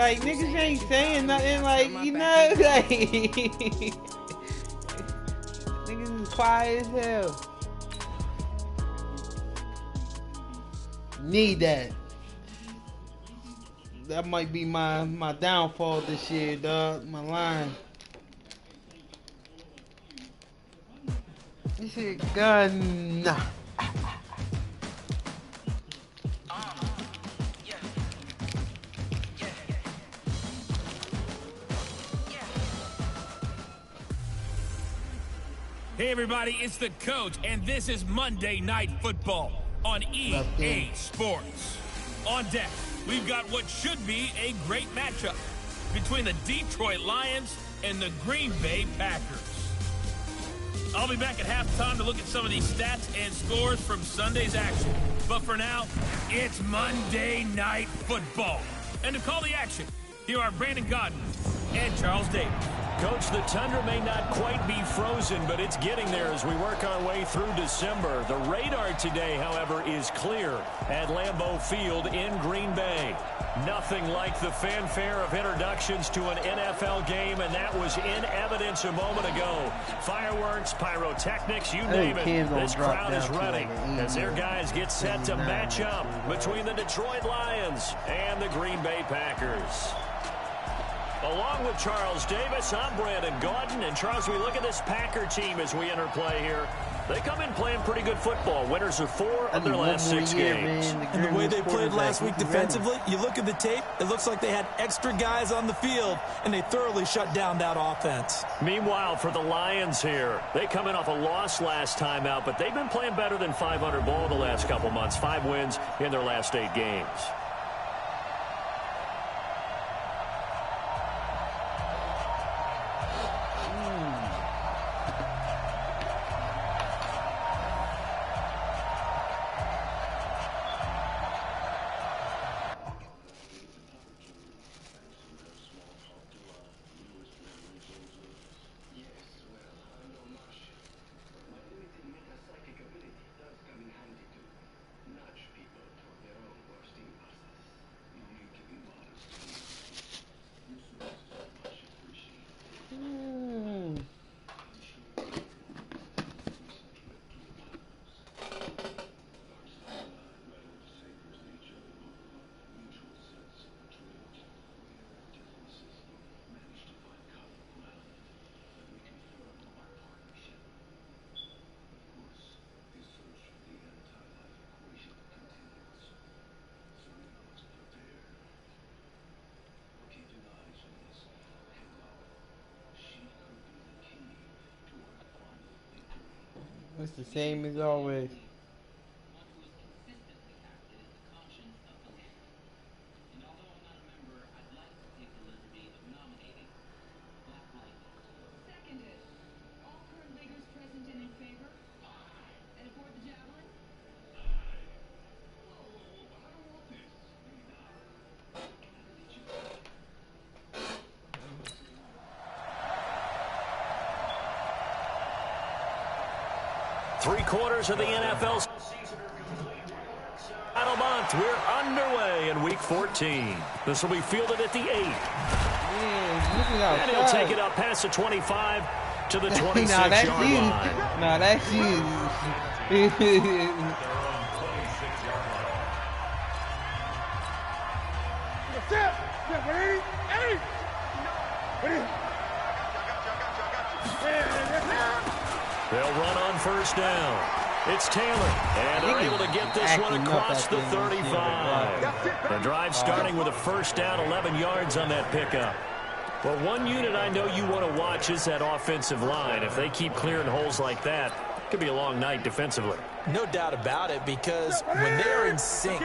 like niggas ain't saying nothing, like, you know, like niggas is quiet as hell. Need that. That might be my downfall this year, dog. My line. This shit gun. Hey everybody, it's the coach, and this is Monday Night Football on EA Sports. On deck, we've got what should be a great matchup between the Detroit Lions and the Green Bay Packers. I'll be back at halftime to look at some of these stats and scores from Sunday's action. But for now, it's Monday Night Football. And to call the action, here are Brandon Godden and Charles Davis. Coach, the tundra may not quite be frozen, but it's getting there as we work our way through December. The radar today, however, is clear at Lambeau Field in Green Bay. Nothing like the fanfare of introductions to an NFL game, and that was in evidence a moment ago. Fireworks, pyrotechnics, you name it. This crowd is ready as their guys get set to match up between the Detroit Lions and the Green Bay Packers. Along with Charles Davis, I'm Brandon Gaudin. And Charles, we look at this Packer team as we enter play here. They come in playing pretty good football. Winners of 4 of their last 6 games. And the way they played last week defensively, you look at the tape, it looks like they had extra guys on the field, and they thoroughly shut down that offense. Meanwhile, for the Lions here, they come in off a loss last time out, but they've been playing better than 500 ball the last couple months. 5 wins in their last 8 games. It's the same as always. Three-quarters of the NFL season. Final month, we're underway in Week 14. This will be fielded at the 8. And he'll take it up past the 25 to the 26-yard line. No, that's you. They'll run on first down. It's Taylor, and they're able to get this one across the 35. The drive starting with a first down, 11 yards on that pickup. Well, one unit I know you want to watch is that offensive line. If they keep clearing holes like that, it could be a long night defensively. No doubt about it, because when they're in sync,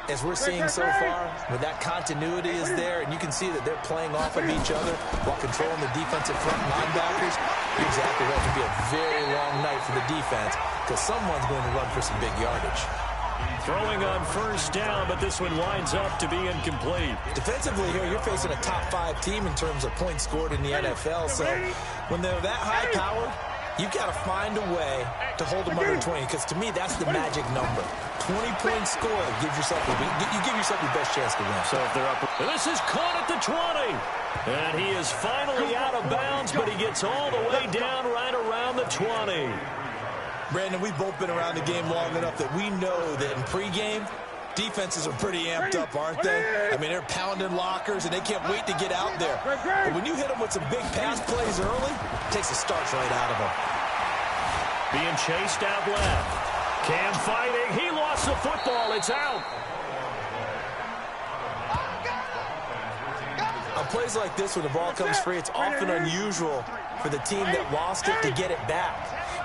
as we're seeing so far, where that continuity is there, and you can see that they're playing off of each other while controlling the defensive front linebackers, you're exactly right. It could be a very long night for the defense because someone's going to run for some big yardage. Throwing on first down, but this one winds up to be incomplete. Defensively here, you're facing a top 5 team in terms of points scored in the NFL, so when they're that high-powered, you got to find a way to hold them under 20, because to me, that's the magic number. 20-point score, you give yourself your best chance to win. So if they're up, this is caught at the 20. And he is finally out of bounds, but he gets all the way down right around the 20. Brandon, we've both been around the game long enough that we know that in pregame, defenses are pretty amped up, aren't they? I mean, they're pounding lockers, and they can't wait to get out there. But when you hit them with some big pass plays early, it takes the starch right out of them. Being chased out left. Cam fighting. He lost the football. It's out. On plays like this, when the ball comes free, it's often unusual for the team that lost it to get it back.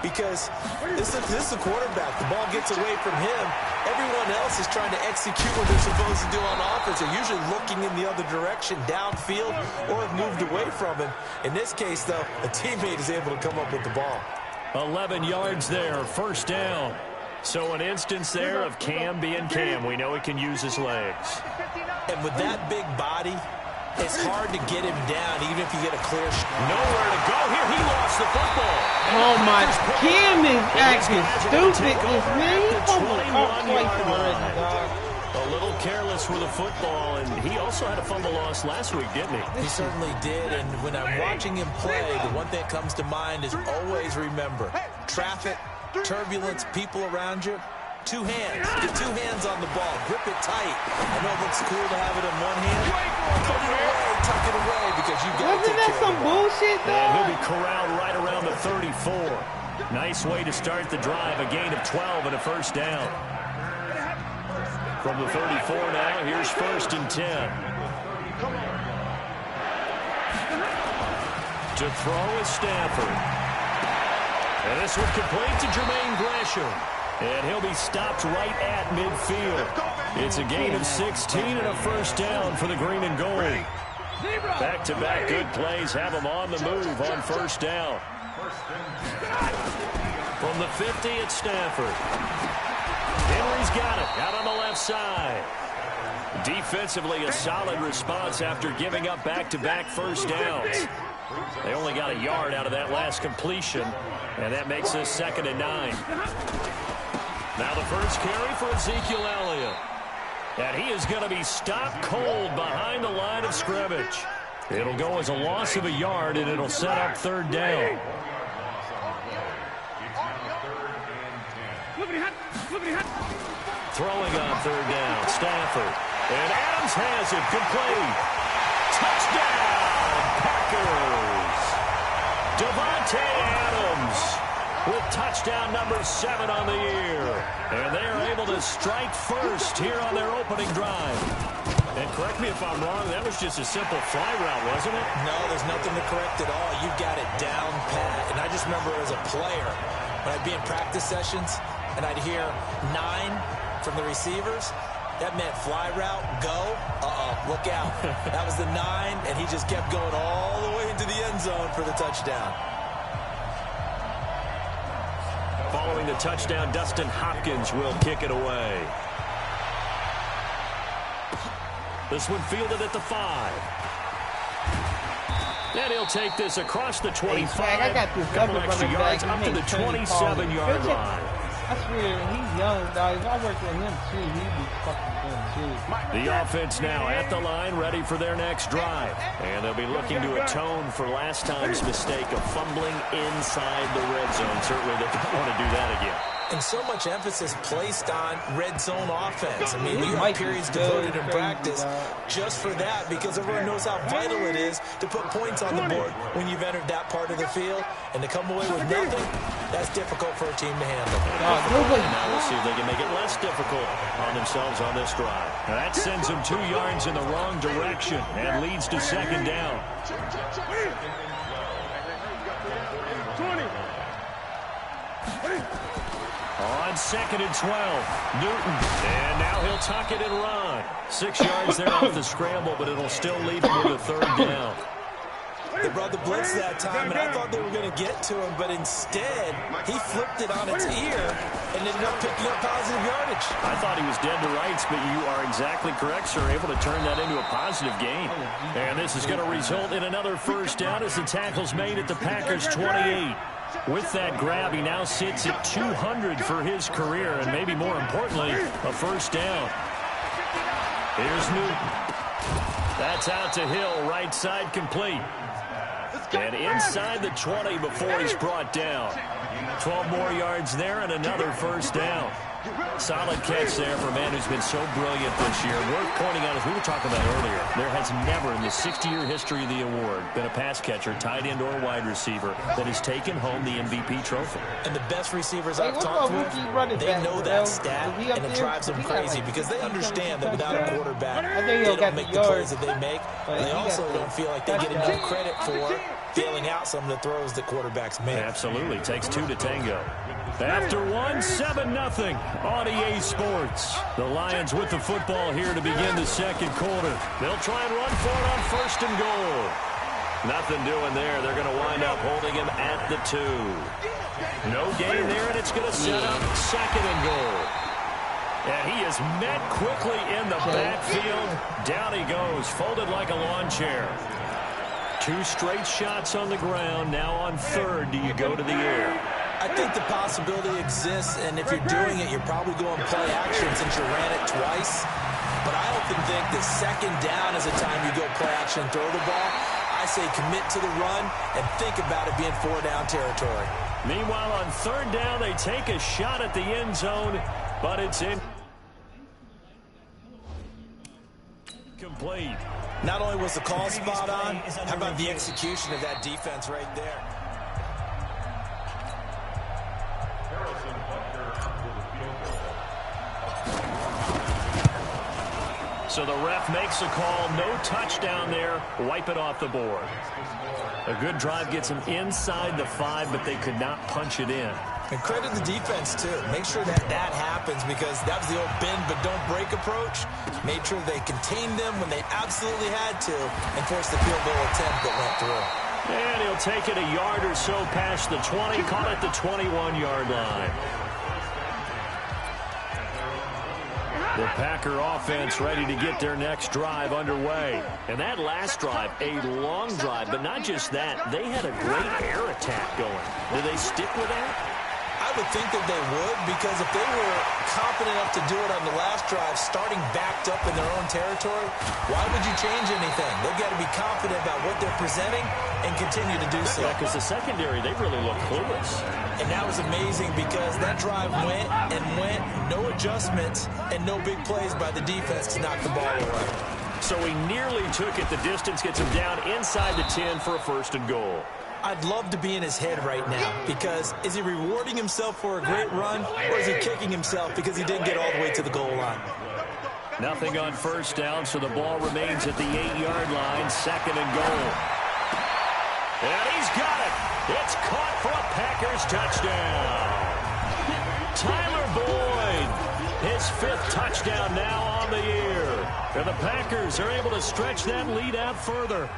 Because this is the quarterback. The ball gets away from him. Everyone else is trying to execute what they're supposed to do on offense. They're usually looking in the other direction, downfield, or have moved away from him. In this case, though, a teammate is able to come up with the ball. 11 yards there, first down. So an instance there of Cam being Cam. We know he can use his legs. And with that big body, it's hard to get him down, even if you get a clear shot. Nowhere to go here. He lost the football. Oh, my. Cam is acting stupid. This man, he fumbled up twice already, dog. A little careless with the football, and he also had a fumble loss last week, didn't he? He certainly did, and when I'm watching him play, the one thing that comes to mind is always remember, traffic, turbulence, people around you, two hands. Get two hands on the ball. Grip it tight. I know it looks cool to have it in one hand. Put it away, tuck it away, because you got to take care of it. Wasn't that some bullshit, And though? he'll be corralled right around the 34. Nice way to start the drive. A gain of 12 and a first down. From the 34 now, here's first and 10. To throw is Stafford. And this one complete to Jermaine Gresham. And he'll be stopped right at midfield. It's a gain of 16 and a first down for the green and gold. Back-to-back good plays have them on the move on first down. From the 50, it's Stafford. Henry's got it out on the left side. Defensively, a solid response after giving up back-to-back first downs. They only got a yard out of that last completion, and that makes this 2nd and 9. Now the first carry for Ezekiel Elliott. And he is going to be stopped cold behind the line of scrimmage. It'll go as a loss of a yard, and it'll set up 3rd down. Throwing on 3rd down, Stafford. And Adams has it, complete. Touchdown, Packers. Devontae Adams with touchdown number 7 on the year. And they are able to strike first here on their opening drive. And correct me if I'm wrong, that was just a simple fly route, wasn't it? No, there's nothing to correct at all. You've got it down pat. And I just remember as a player, when I'd be in practice sessions, and I'd hear 9 from the receivers, that meant fly route, go, look out. That was the 9, and he just kept going all the way into the end zone for the touchdown. Following the touchdown, Dustin Hopkins will kick it away. This one fielded at the 5. And he'll take this across the 25. Hey, I got this couple other extra running yards back. up to the 27-yard line. I swear, he's young, dog. If I worked with him, too, he'd be fucking good, too. The offense now at the line, ready for their next drive. And they'll be looking to atone for last time's mistake of fumbling inside the red zone. Certainly they don't want to do that again. And so much emphasis placed on red zone offense. I mean, you have periods devoted in practice just for that, because everyone knows how vital it is to put points on the board when you've entered that part of the field. And to come away with nothing, that's difficult for a team to handle. Now we'll see if they can make it less difficult on themselves on this drive. Now that sends them 2 yards in the wrong direction and leads to 2nd down. 20. On 2nd and 12, Newton. And now he'll tuck it and run. 6 yards there off the scramble, but it'll still leave him with a 3rd down. They brought the blitz that time, and I thought they were going to get to him, but instead, he flipped it on its ear and ended up picking up positive yardage. I thought he was dead to rights, but you are exactly correct, sir. Able to turn that into a positive gain. And this is going to result in another first down as the tackle's made at the Packers' 28. With that grab, he now sits at 200 for his career, and maybe more importantly, a first down. Here's Newton. That's out to Hill, right side complete. And inside the 20 before he's brought down. 12 more yards there and another first down. Solid catch there for a man who's been so brilliant this year. Worth pointing out, as we were talking about earlier, there has never in the 60-year history of the award been a pass catcher, tight end, or wide receiver that has taken home the MVP trophy. And the best receivers I've talked with, they know that stat, and it drives them crazy because they understand that without a quarterback, they don't make the plays that they make. They also don't feel like they get enough credit for bailing out some of the throws that quarterbacks make. Absolutely. Takes two to tango. After one, 7-0 on EA Sports. The Lions with the football here to begin the second quarter. They'll try and run for it on first and goal. Nothing doing there. They're going to wind up holding him at the 2. No gain there, and it's going to set up second and goal. And he is met quickly in the backfield. Down he goes, folded like a lawn chair. 2 straight shots on the ground. Now on third, do you go to the air? I think the possibility exists, and if you're doing it, you're probably going play action since you ran it twice. But I often think that second down is a time you go play action and throw the ball. I say commit to the run and think about it being 4-down territory. Meanwhile, on third down, they take a shot at the end zone, but it's incomplete. Not only was the call spot on, how about the execution of that defense right there? So the ref makes a call, no touchdown there, wipe it off the board. A good drive gets them inside the 5, but they could not punch it in. And credit the defense, too. Make sure that that happens because that was the old bend but don't break approach. Made sure they contained them when they absolutely had to and forced the field goal attempt that went through. And he'll take it a yard or so past the 20, caught at the 21-yard line. The Packer offense ready to get their next drive underway. And that last drive, a long drive, but not just that. They had a great air attack going. Do they stick with that? I would think that they would, because if they were confident enough to do it on the last drive, starting backed up in their own territory, why would you change anything? They've got to be confident about what they're presenting and continue to do so. Yeah, because the secondary, they really look clueless. And that was amazing because that drive went and went, no adjustments, and no big plays by the defense to knock the ball away. So he nearly took it. The distance gets him down inside the 10 for a first and goal. I'd love to be in his head right now because is he rewarding himself for a great run or is he kicking himself because he didn't get all the way to the goal line? Nothing on first down, so the ball remains at the 8-yard line, second and goal. And he's got it. It's caught for a Packers touchdown. Tyler Boyd, his 5th touchdown now on the year. And the Packers are able to stretch that lead out further.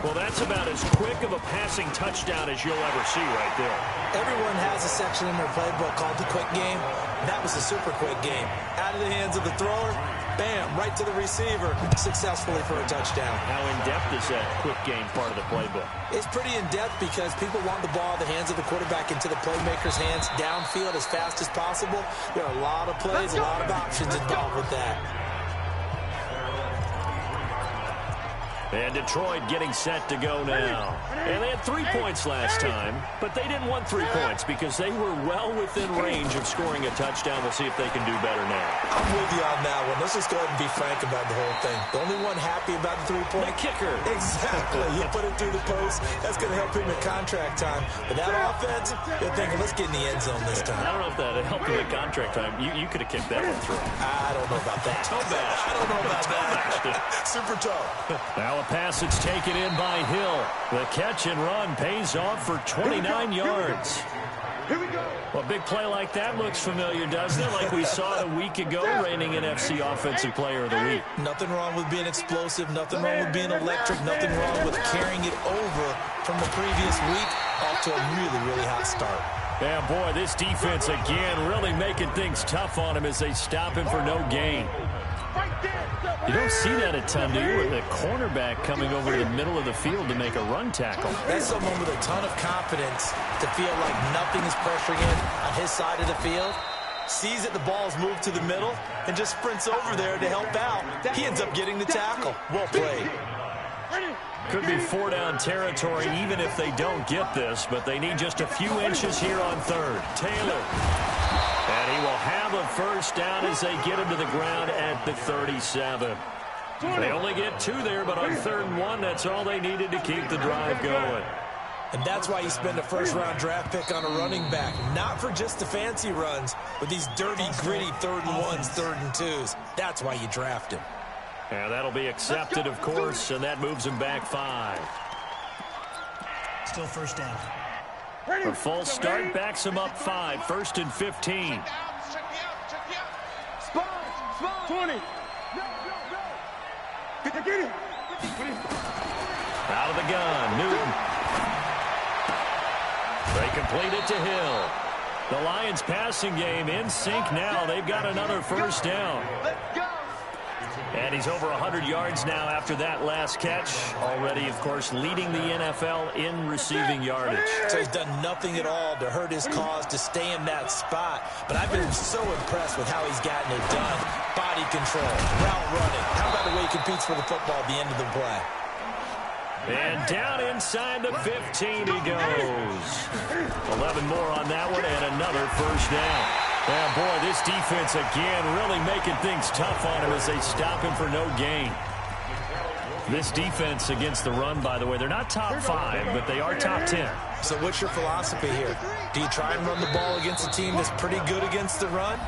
Well, that's about as quick of a passing touchdown as you'll ever see right there. Everyone has a section in their playbook called the quick game. That was a super quick game. Out of the hands of the thrower, bam, right to the receiver, successfully for a touchdown. How in-depth is that quick game part of the playbook? It's pretty in-depth because people want the ball in the hands of the quarterback into the playmaker's hands downfield as fast as possible. There are a lot of plays, a lot of options involved with that. And Detroit getting set to go now. And they had 3 points last time, but they didn't want 3 points because they were well within range of scoring a touchdown. We'll see if they can do better now. I'm with you on that one. Let's just go ahead and be frank about the whole thing. The only one happy about the 3-point? The kicker. Exactly. You put it through the post. That's going to help him in contract time. But that offense, they're thinking, let's get in the end zone this time. I don't know if that helped him in contract time. You could have kicked that one through. I don't know about that. Toe bash. I don't know about that. Super toe. Now a pass that's taken in by Hill. The catch and run pays off for 29 yards. Here we go. Well, a big play like that looks familiar, doesn't it? Like we saw it a week ago, reigning NFC Offensive Player of the Week. Nothing wrong with being explosive. Nothing wrong with being electric. Nothing wrong with carrying it over from the previous week off to a really, really hot start. Yeah, boy, this defense again really making things tough on him as they stop him for no gain. Right there. You don't see that a ton, do you? With the cornerback coming over to the middle of the field to make a run tackle. That's someone with a ton of confidence to feel like nothing is pressuring in on his side of the field. Sees that the ball's moved to the middle and just sprints over there to help out. He ends up getting the tackle. Well played. Could be 4-down territory even if they don't get this, but they need just a few inches here on third. Taylor. And he will have a first down as they get him to the ground at the 37. They only get 2 there, but on 3rd and 1, that's all they needed to keep the drive going. And that's why you spend a first-round draft pick on a running back. Not for just the fancy runs, but these dirty, gritty 3rd and 1s, 3rd and 2s. That's why you draft him. And that'll be accepted, of course, and that moves him back 5. Still first down. A false start backs him up 5. 1st and 15. Spot. 20. Get it. Out of the gun, Newton. They complete it to Hill. The Lions passing game in sync now. They've got another first down. And he's over 100 yards now after that last catch. Already, of course, leading the NFL in receiving yardage. So he's done nothing at all to hurt his cause, to stay in that spot. But I've been so impressed with how he's gotten it done. Body control, route running. How about the way he competes for the football at the end of the play? And down inside the 15 he goes. 11 more on that one and another first down. Yeah, boy, this defense again really making things tough on him as they stop him for no gain. This defense against the run, by the way, they're not top 5, but they are top 10. So what's your philosophy here? Do you try and run the ball against a team that's pretty good against the run?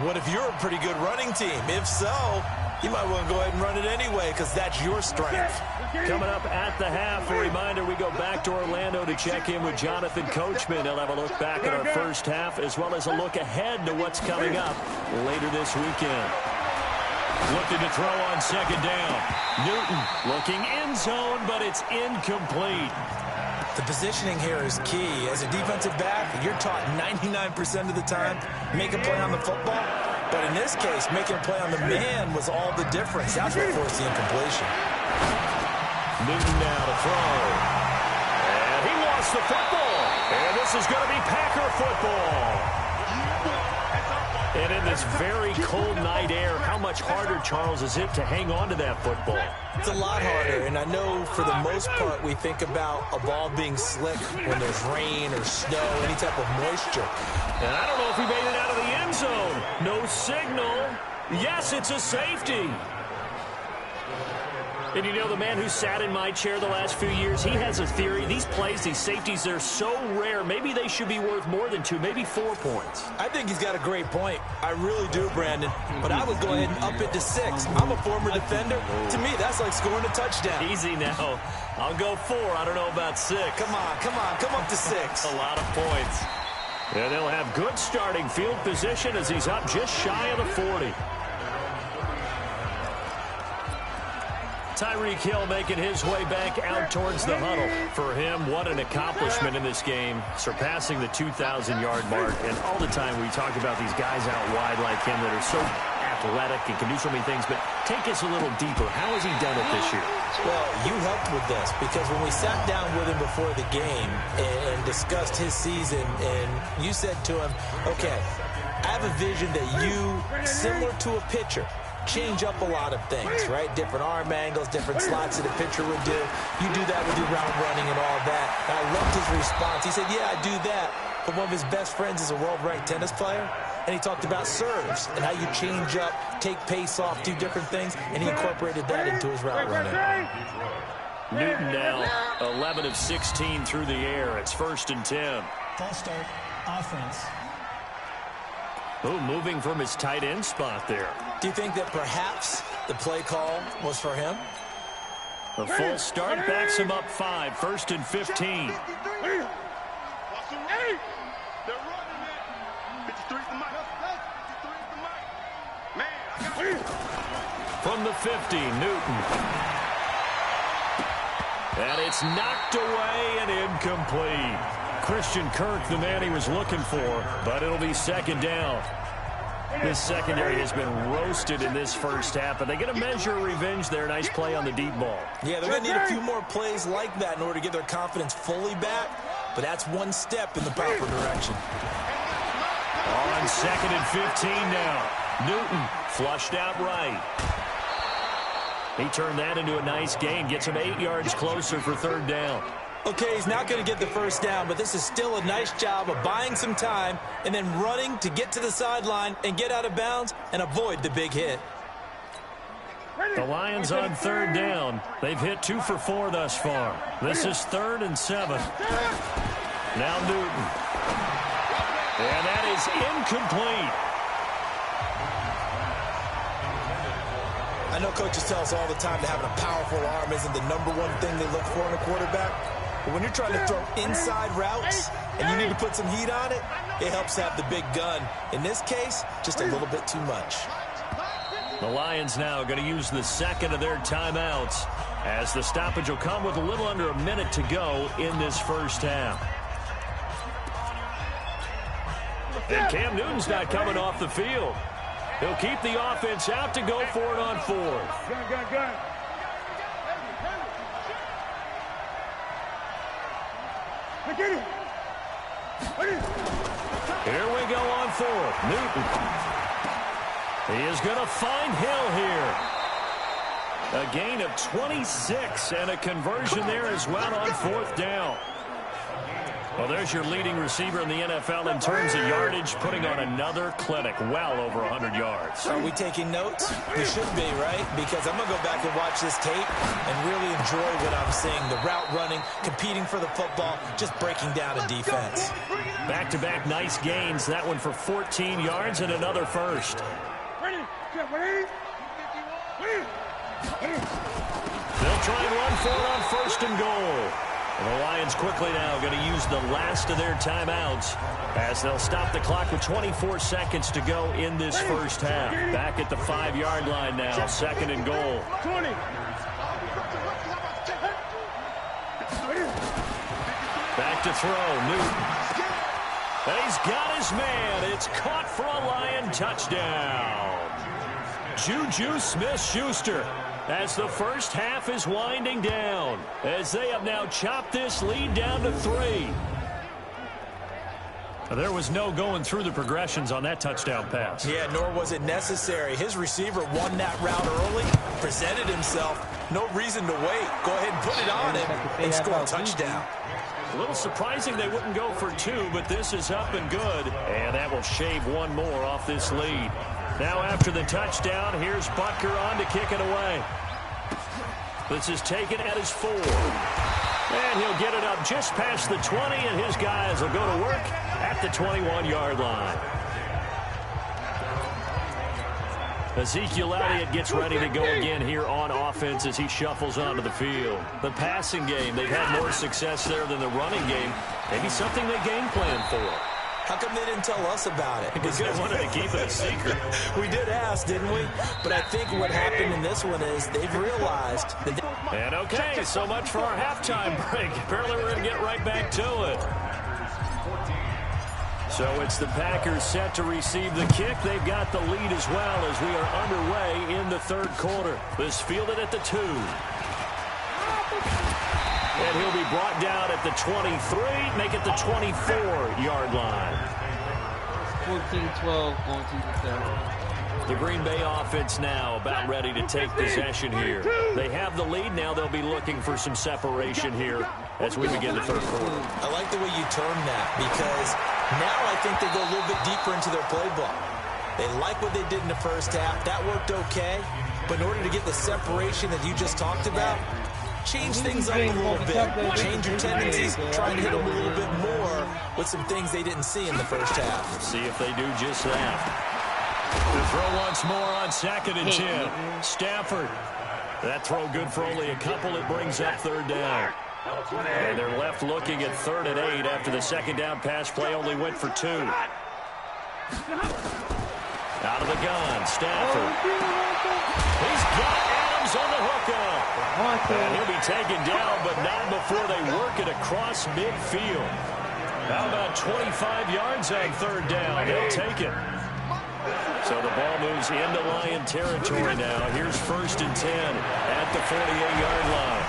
What if you're a pretty good running team? If so, you might want to go ahead and run it anyway because that's your strength. Coming up at the half, a reminder, we go back to Orlando to check in with Jonathan Coachman. He'll have a look back at our first half as well as a look ahead to what's coming up later this weekend. Looking to throw on 2nd down. Newton looking end zone, but it's incomplete. The positioning here is key. As a defensive back, you're taught 99% of the time, make a play on the football. But in this case, making a play on the man was all the difference. That's what forced the incompletion. Newton now to throw. And he lost the football. And this is going to be Packer football. And in this very cold night air, how much harder, Charles, is it to hang on to that football? It's a lot harder, and I know for the most part we think about a ball being slick when there's rain or snow, any type of moisture. And I don't know if he made it out of the end zone. No signal. Yes, it's a safety. And you know, the man who sat in my chair the last few years, he has a theory. These plays, these safeties, they're so rare. Maybe they should be worth more than 2, maybe 4 points. I think he's got a great point. I really do, Brandon. But I would go ahead and up it to 6. I'm a former defender. To me, that's like scoring a touchdown. Easy now. I'll go 4. I don't know about 6. Come on. Come up to 6. A lot of points. And they'll have good starting field position as he's up just shy of the 40. Tyreek Hill making his way back out towards the huddle. For him, what an accomplishment in this game, surpassing the 2,000-yard mark. And all the time we talk about these guys out wide like him that are so athletic and can do so many things. But take us a little deeper. How has he done it this year? Well, you helped with this because when we sat down with him before the game and discussed his season, and you said to him, okay, I have a vision that you, similar to a pitcher, change up a lot of things, right? Different arm angles, different slots that a pitcher would do. You do that with your route running and all that. And I loved his response. He said, yeah, I do that. But one of his best friends is a world-ranked tennis player, and he talked about serves and how you change up, take pace off, do different things, and he incorporated that into his route running. Newton now 11 of 16 through the air. It's 1st and 10. False start, offense. Oh, moving from his tight end spot there. Do you think that perhaps the play call was for him? A full start backs him up 5. 1st and 15. From the 50, Newton. And it's knocked away and incomplete. Christian Kirk, the man he was looking for, but it'll be 2nd down. This secondary has been roasted in this first half, but they get a measure of revenge there. Nice play on the deep ball. Yeah, they're going to need a few more plays like that in order to get their confidence fully back, but that's one step in the proper direction. On 2nd and 15 now. Newton flushed out right. He turned that into a nice gain, gets him 8 yards closer for 3rd down. Okay, he's not going to get the first down, but this is still a nice job of buying some time and then running to get to the sideline and get out of bounds and avoid the big hit. The Lions on 3rd down. They've hit 2 for 4 thus far. This is 3rd and 7. Now Newton. And that is incomplete. I know coaches tell us all the time that having a powerful arm isn't the #1 thing they look for in a quarterback. But when you're trying to throw inside routes and you need to put some heat on it, it helps have the big gun. In this case, just a little bit too much. The Lions now going to use the 2nd of their timeouts as the stoppage will come with a little under a minute to go in this first half. And Cam Newton's not coming off the field. He'll keep the offense out to go for it on 4th. Gun. Get it. Here we go on 4th. Newton. He is going to find Hill here. A gain of 26 and a conversion there as well on 4th down. Well, there's your leading receiver in the NFL in terms of yardage, putting on another clinic, well over 100 yards. Are we taking notes? We should be, right? Because I'm going to go back and watch this tape and really enjoy what I'm seeing. The route running, competing for the football, just breaking down a defense. Back-to-back nice gains. That one for 14 yards and another first. They'll try and run for it on 1st and goal. And the Lions quickly now going to use the last of their timeouts as they'll stop the clock with 24 seconds to go in this first half. Back at the 5-yard line now, 2nd and goal. 20. Back to throw, Newton. And he's got his man. It's caught for a Lion touchdown. Juju Smith-Schuster. As the first half is winding down, as they have now chopped this lead down to 3. There was no going through the progressions on that touchdown pass. Yeah, nor was it necessary. His receiver won that route early, presented himself. No reason to wait. Go ahead and put it on him and score a touchdown. A little surprising they wouldn't go for 2, but this is up and good. And that will shave 1 more off this lead. Now after the touchdown, here's Butker on to kick it away. This is taken at his 4. And he'll get it up just past the 20, and his guys will go to work at the 21-yard line. Ezekiel Elliott gets ready to go again here on offense as he shuffles onto the field. The passing game, they've had more success there than the running game. Maybe something they game plan for. How come they didn't tell us about it? Because they wanted to keep it a secret. We did ask, didn't we? But I think what happened in this one is they've realized that... And okay, so much for our halftime break. Apparently we're going to get right back to it. So it's the Packers set to receive the kick. They've got the lead as well as we are underway in the 3rd quarter. This fielded at the 2. And he'll be brought down at the 23, make it the 24-yard line. 14-12 going to the 7. The Green Bay offense now about ready to take possession here. They have the lead. Now they'll be looking for some separation here as we begin the 3rd quarter. I like the way you term that because now I think they go a little bit deeper into their playbook. They like what they did in the first half. That worked okay. But in order to get the separation that you just talked about, change things up a little bit. Change your tendencies. Try and hit them a little bit more with some things they didn't see in the first half. Let's see if they do just that. The throw once more on 2nd and 10. Stafford. That throw good for only a couple. It brings up 3rd down. And they're left looking at 3rd and 8 after the 2nd down pass play only went for 2. Out of the gun, Stafford. He's got Adams on the hookup. And he'll be taken down, but not before they work it across midfield. How about 25 yards on 3rd down? They'll take it. So the ball moves into Lion territory now. Here's 1st and 10 at the 48-yard line.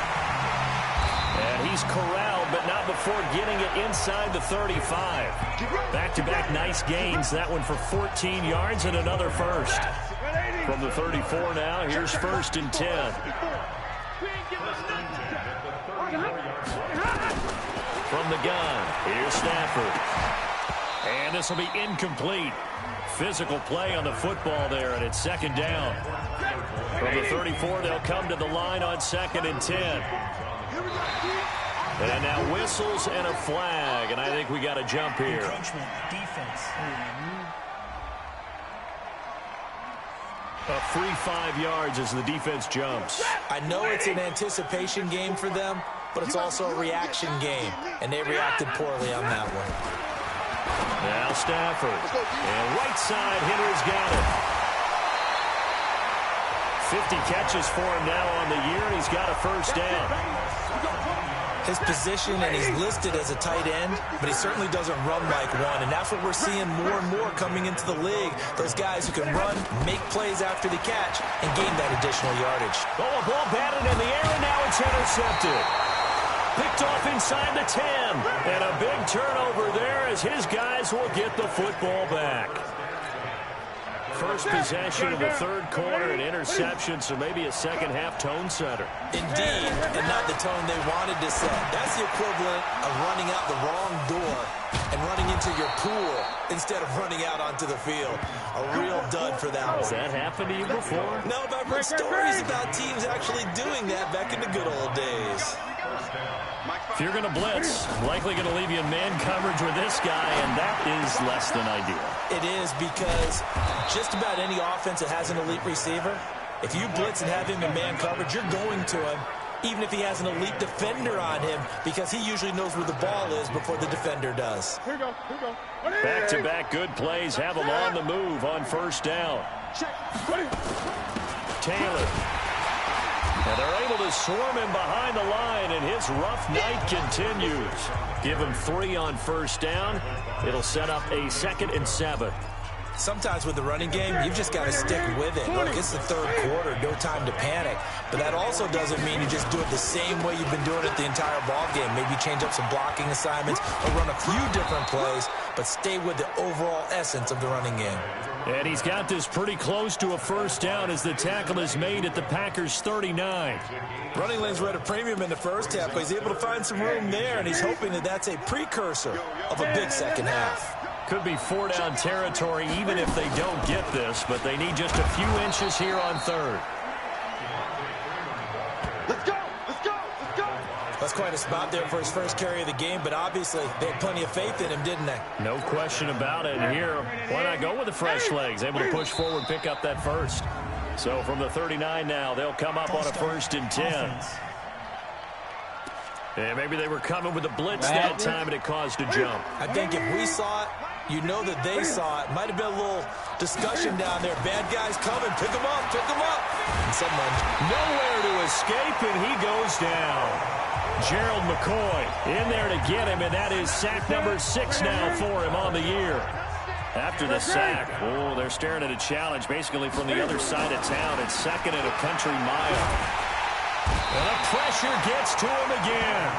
And he's corralled, but not before getting it inside the 35. Back-to-back nice gains. That one for 14 yards and another first. From the 34 now, here's 1st and 10. From the gun, here's Stafford. And this will be incomplete. Physical play on the football there, and it's 2nd down. From the 34, they'll come to the line on 2nd and 10. And now whistles and a flag, and I think we got a jump here. Defense. A free 5 yards as the defense jumps. I know it's an anticipation game for them, but it's also a reaction game, and they reacted poorly on that one. Now Stafford. And right side, Henry's got it. 50 catches for him now on the year, and he's got a first down. His position, and he's listed as a tight end, but he certainly doesn't run like one, and that's what we're seeing more and more coming into the league. Those guys who can run, make plays after the catch, and gain that additional yardage. Oh, a ball batted in the air, and now it's intercepted. Picked off inside the 10. And a big turnover there as his guys will get the football back. First possession of the 3rd quarter, an interception, so maybe a second-half tone setter. Indeed, and not the tone they wanted to set. That's the equivalent of running out the wrong door and running into your pool instead of running out onto the field. A real dud for that one. Has that happened to you before? No, but I've heard stories about teams actually doing that back in the good old days. If you're going to blitz, likely going to leave you in man coverage with this guy, and that is less than ideal. It is, because just about any offense that has an elite receiver, if you blitz and have him in man coverage, you're going to him, even if he has an elite defender on him, because he usually knows where the ball is before the defender does. Back-to-back good plays have him on the move on 1st down. Taylor. And they're able to swarm him behind the line, and his rough night continues. Give him 3 on 1st down. It'll set up a 2nd and 7. Sometimes with the running game, you've just got to stick with it. Look, it's the 3rd quarter, no time to panic. But that also doesn't mean you just do it the same way you've been doing it the entire ball game. Maybe change up some blocking assignments or run a few different plays, but stay with the overall essence of the running game. And he's got this pretty close to a 1st down as the tackle is made at the Packers' 39. Running lanes were at a premium in the first half, but he's able to find some room there, and he's hoping that that's a precursor of a big second half. Could be 4-down territory even if they don't get this, but they need just a few inches here on 3rd. Let's go! Let's go! Let's go! That's quite a spot there for his first carry of the game, but obviously they had plenty of faith in him, didn't they? No question about it. And here, why not go with the fresh legs? Able to push forward, pick up that first. So from the 39 now, they'll come up on a 1st and 10. And maybe they were coming with a blitz that time, and it caused a jump. I think if we saw it, you know that they saw it. Might have been a little discussion down there. Bad guys coming. Pick them up. Pick them up. And someone nowhere to escape, and he goes down. Gerald McCoy in there to get him, and that is sack number 6 now for him on the year. After the sack, oh, they're staring at a challenge basically from the other side of town. It's 2nd and a country mile. And the pressure gets to him again.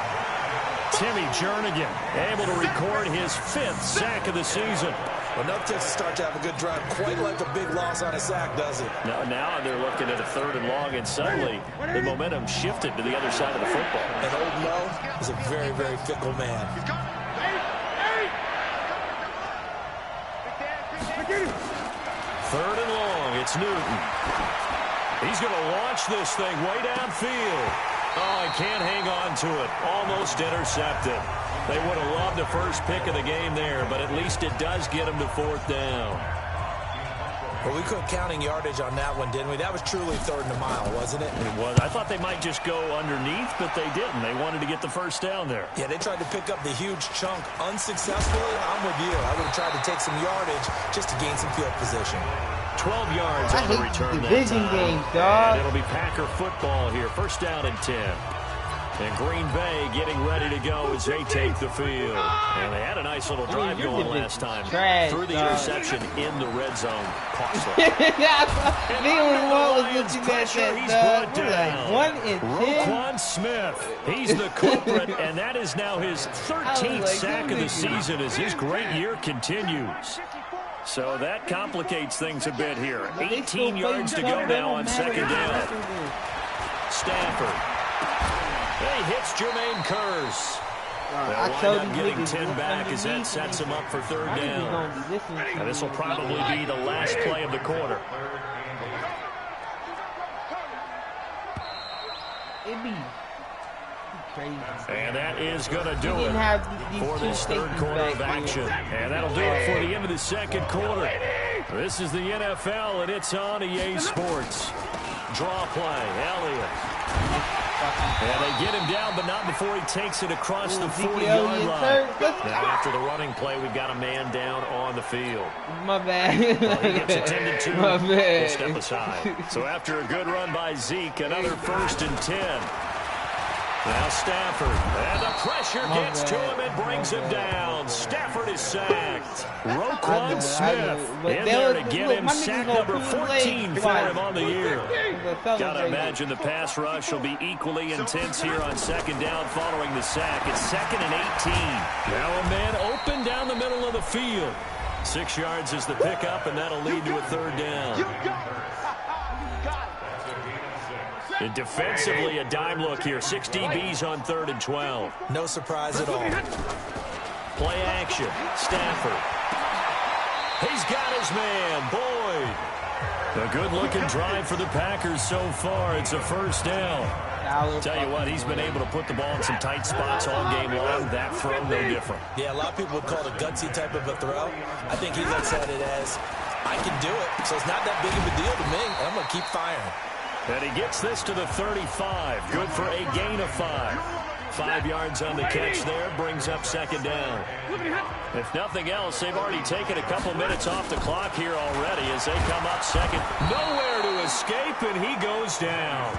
Timmy Jernigan able to record his 5th sack of the season. Well, enough to start to have a good drive. Quite like a big loss on a sack, does it? Now they're looking at a 3rd and long, and suddenly the momentum shifted to the other side of the football. And old Mo is a very, very fickle man. 3rd and long, it's Newton. He's going to launch this thing way downfield. Oh, he can't hang on to it. Almost intercepted. They would have loved the first pick of the game there, but at least it does get him to 4th down. Well, we quit counting yardage on that one, didn't we? That was truly 3rd and a mile, wasn't it? It was. I thought they might just go underneath, but they didn't. They wanted to get the first down there. Yeah, they tried to pick up the huge chunk unsuccessfully. I'm with you. I would have tried to take some yardage just to gain some field position. 12 yards on the return that division time. games, dog. And it'll be Packer football here. 1st down and 10. And Green Bay getting ready to go as they take the field. And they had a nice little drive going last time. Threw the interception in the red zone. Costly. The only one was looking at that. 1 in 10. Roquan Smith. He's the culprit, and that is now his 13th sack of the season as his great year continues. So that complicates things a bit here. 18 yards to go now on second down. Stafford. He hits Jermaine Curse. They'll wind up getting 10 back as that sets him up for third down. And this will probably be the last play of the quarter. It'd be crazy. And that is going to do it for this third quarter of action. And that'll do it for the end of the second quarter. This is the NFL, and it's on EA Sports. Draw play, Elliott. And they get him down, but not before he takes it across the 40-yard line. Now, after the running play, we've got a man down on the field. My bad. Well, he gets attended to. My bad. We'll step aside. So after a good run by Zeke, another 1st and 10. Now Stafford, and the pressure gets to him and brings him down. Stafford is sacked. Roquan Smith in there to get him sack number 14 for him on the year. Gotta imagine the pass rush will be equally intense here on second down following the sack. It's 2nd and 18. Now a man open down the middle of the field. 6 yards is the pickup, and that'll lead to a third down. And defensively, a dime look here. 6 DBs on 3rd and 12. No surprise at all. Play action. Stafford. He's got his man, Boyd. A good-looking drive for the Packers so far. It's a first down. Tell you what, he's been able to put the ball in some tight spots all game long. That throw, no different. Yeah, a lot of people would call it a gutsy type of a throw. I think he looks at it as, I can do it, so it's not that big of a deal to me, and I'm going to keep firing. And he gets this to the 35. Good for a gain of 5. 5 yards on the catch there. Brings up second down. If nothing else, they've already taken a couple minutes off the clock here already as they come up second. Nowhere to escape, and he goes down.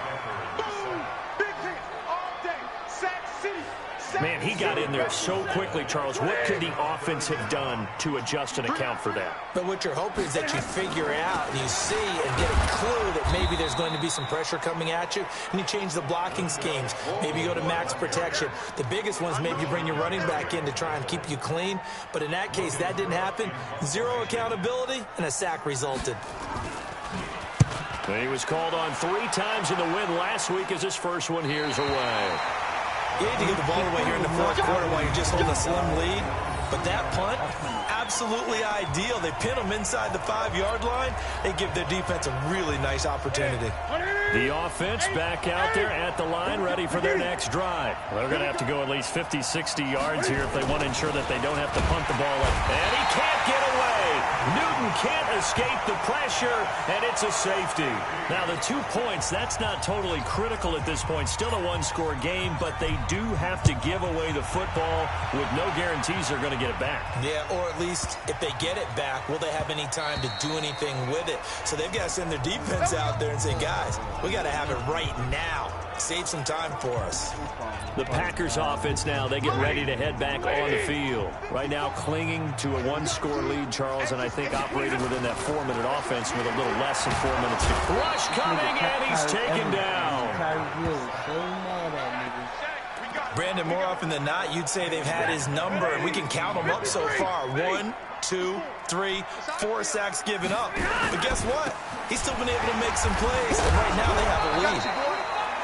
Man, he got in there so quickly, Charles. What could the offense have done to adjust and account for that? But what you're hoping is that you figure out and you see and get a clue that maybe there's going to be some pressure coming at you, and you change the blocking schemes. Maybe you go to max protection. The biggest ones, maybe you bring your running back in to try and keep you clean. But in that case, that didn't happen. 0 accountability, and a sack resulted. He was called on 3 times in the win last week as his first one here's away. You need to get the ball away here in the fourth quarter while you're just holding a slim lead. But that punt, absolutely ideal. They pin them inside the 5-yard line. They give their defense a really nice opportunity. The offense back out there at the line, ready for their next drive. They're going to have to go at least 50, 60 yards here if they want to ensure that they don't have to punt the ball. And he can't get away. Newton can't escape the pressure, and it's a safety. Now, the 2 points, that's not totally critical at this point. Still a 1-score game, but they do have to give away the football with no guarantees they're going to get it back. Yeah, or at least if they get it back, will they have any time to do anything with it? So they've got to send their defense out there and say, guys, we got to have it right now. Save some time for us. The Packers offense now, they get ready to head back on the field. Right now clinging to a 1-score lead, Charles, and I think operating within that 4-minute offense with a little less than 4 minutes to rush coming, and he's taken down. Brandon, more often than not, you'd say they've had his number, and we can count them up so far. 1, 2, 3, 4 sacks given up. But guess what? He's still been able to make some plays, and right now they have a lead.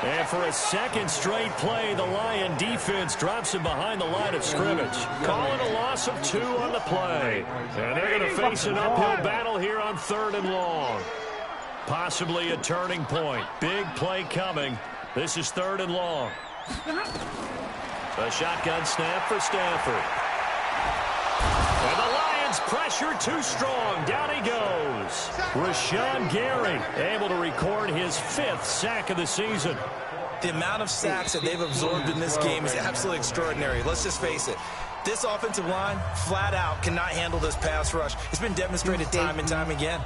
And for a second straight play, the Lion defense drops him behind the line of scrimmage. Calling a loss of 2 on the play. And they're going to face an uphill battle here on 3rd and long. Possibly a turning point. Big play coming. This is 3rd and long. A shotgun snap for Stafford. And the Lions pressure too strong. Down he goes. Rashawn Gary able to record his 5th sack of the season. The amount of sacks that they've absorbed in this game is absolutely extraordinary. Let's just face it. This offensive line, flat out, cannot handle this pass rush. It's been demonstrated time and time again.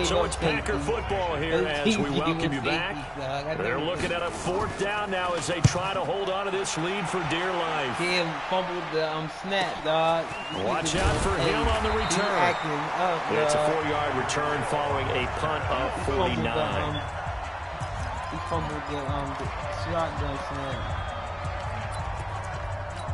So it's Packer football here as we welcome you back. They're looking at a 4th down now as they try to hold on to this lead for dear life. Him fumbled the snap, dog. Watch out for him on the return. It's a 4-yard return following a punt of 49. He fumbled the shotgun snap.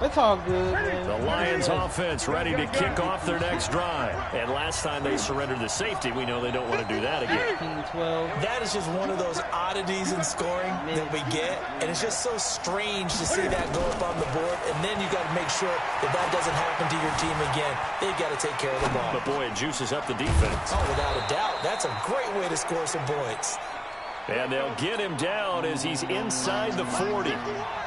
It's all good, man. The Lions offense ready to kick off their next drive. And last time they surrendered the safety, we know they don't want to do that again. 12. That is just one of those oddities in scoring that we get. And it's just so strange to see that go up on the board. And then you got to make sure that that doesn't happen to your team again. They've got to take care of the ball. But boy, it juices up the defense. Oh, without a doubt. That's a great way to score some points. And they'll get him down as he's inside the 40.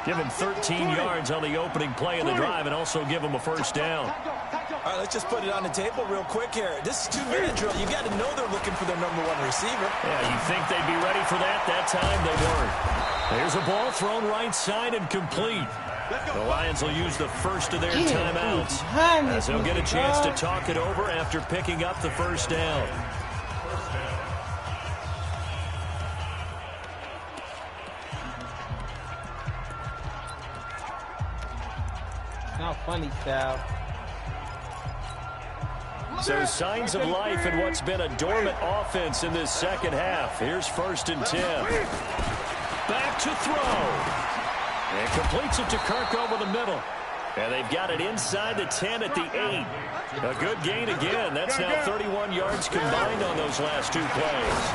Give him 13 yards on the opening play of the drive and also give him a 1st down. All right, let's just put it on the table real quick here. This is 2-minute drill. You got to know they're looking for their #1 receiver. Yeah, you think they'd be ready for that? That time they weren't. There's a ball thrown right side and complete. The Lions will use the first of their timeouts as they'll get a chance to talk it over after picking up the 1st down. Not funny, Sal. So signs of life in what's been a dormant offense in this second half. Here's 1st and 10. Back to throw. And completes it to Kirk over the middle. And they've got it inside the 10 at the 8. A good gain again. That's now 31 yards combined on those last 2 plays.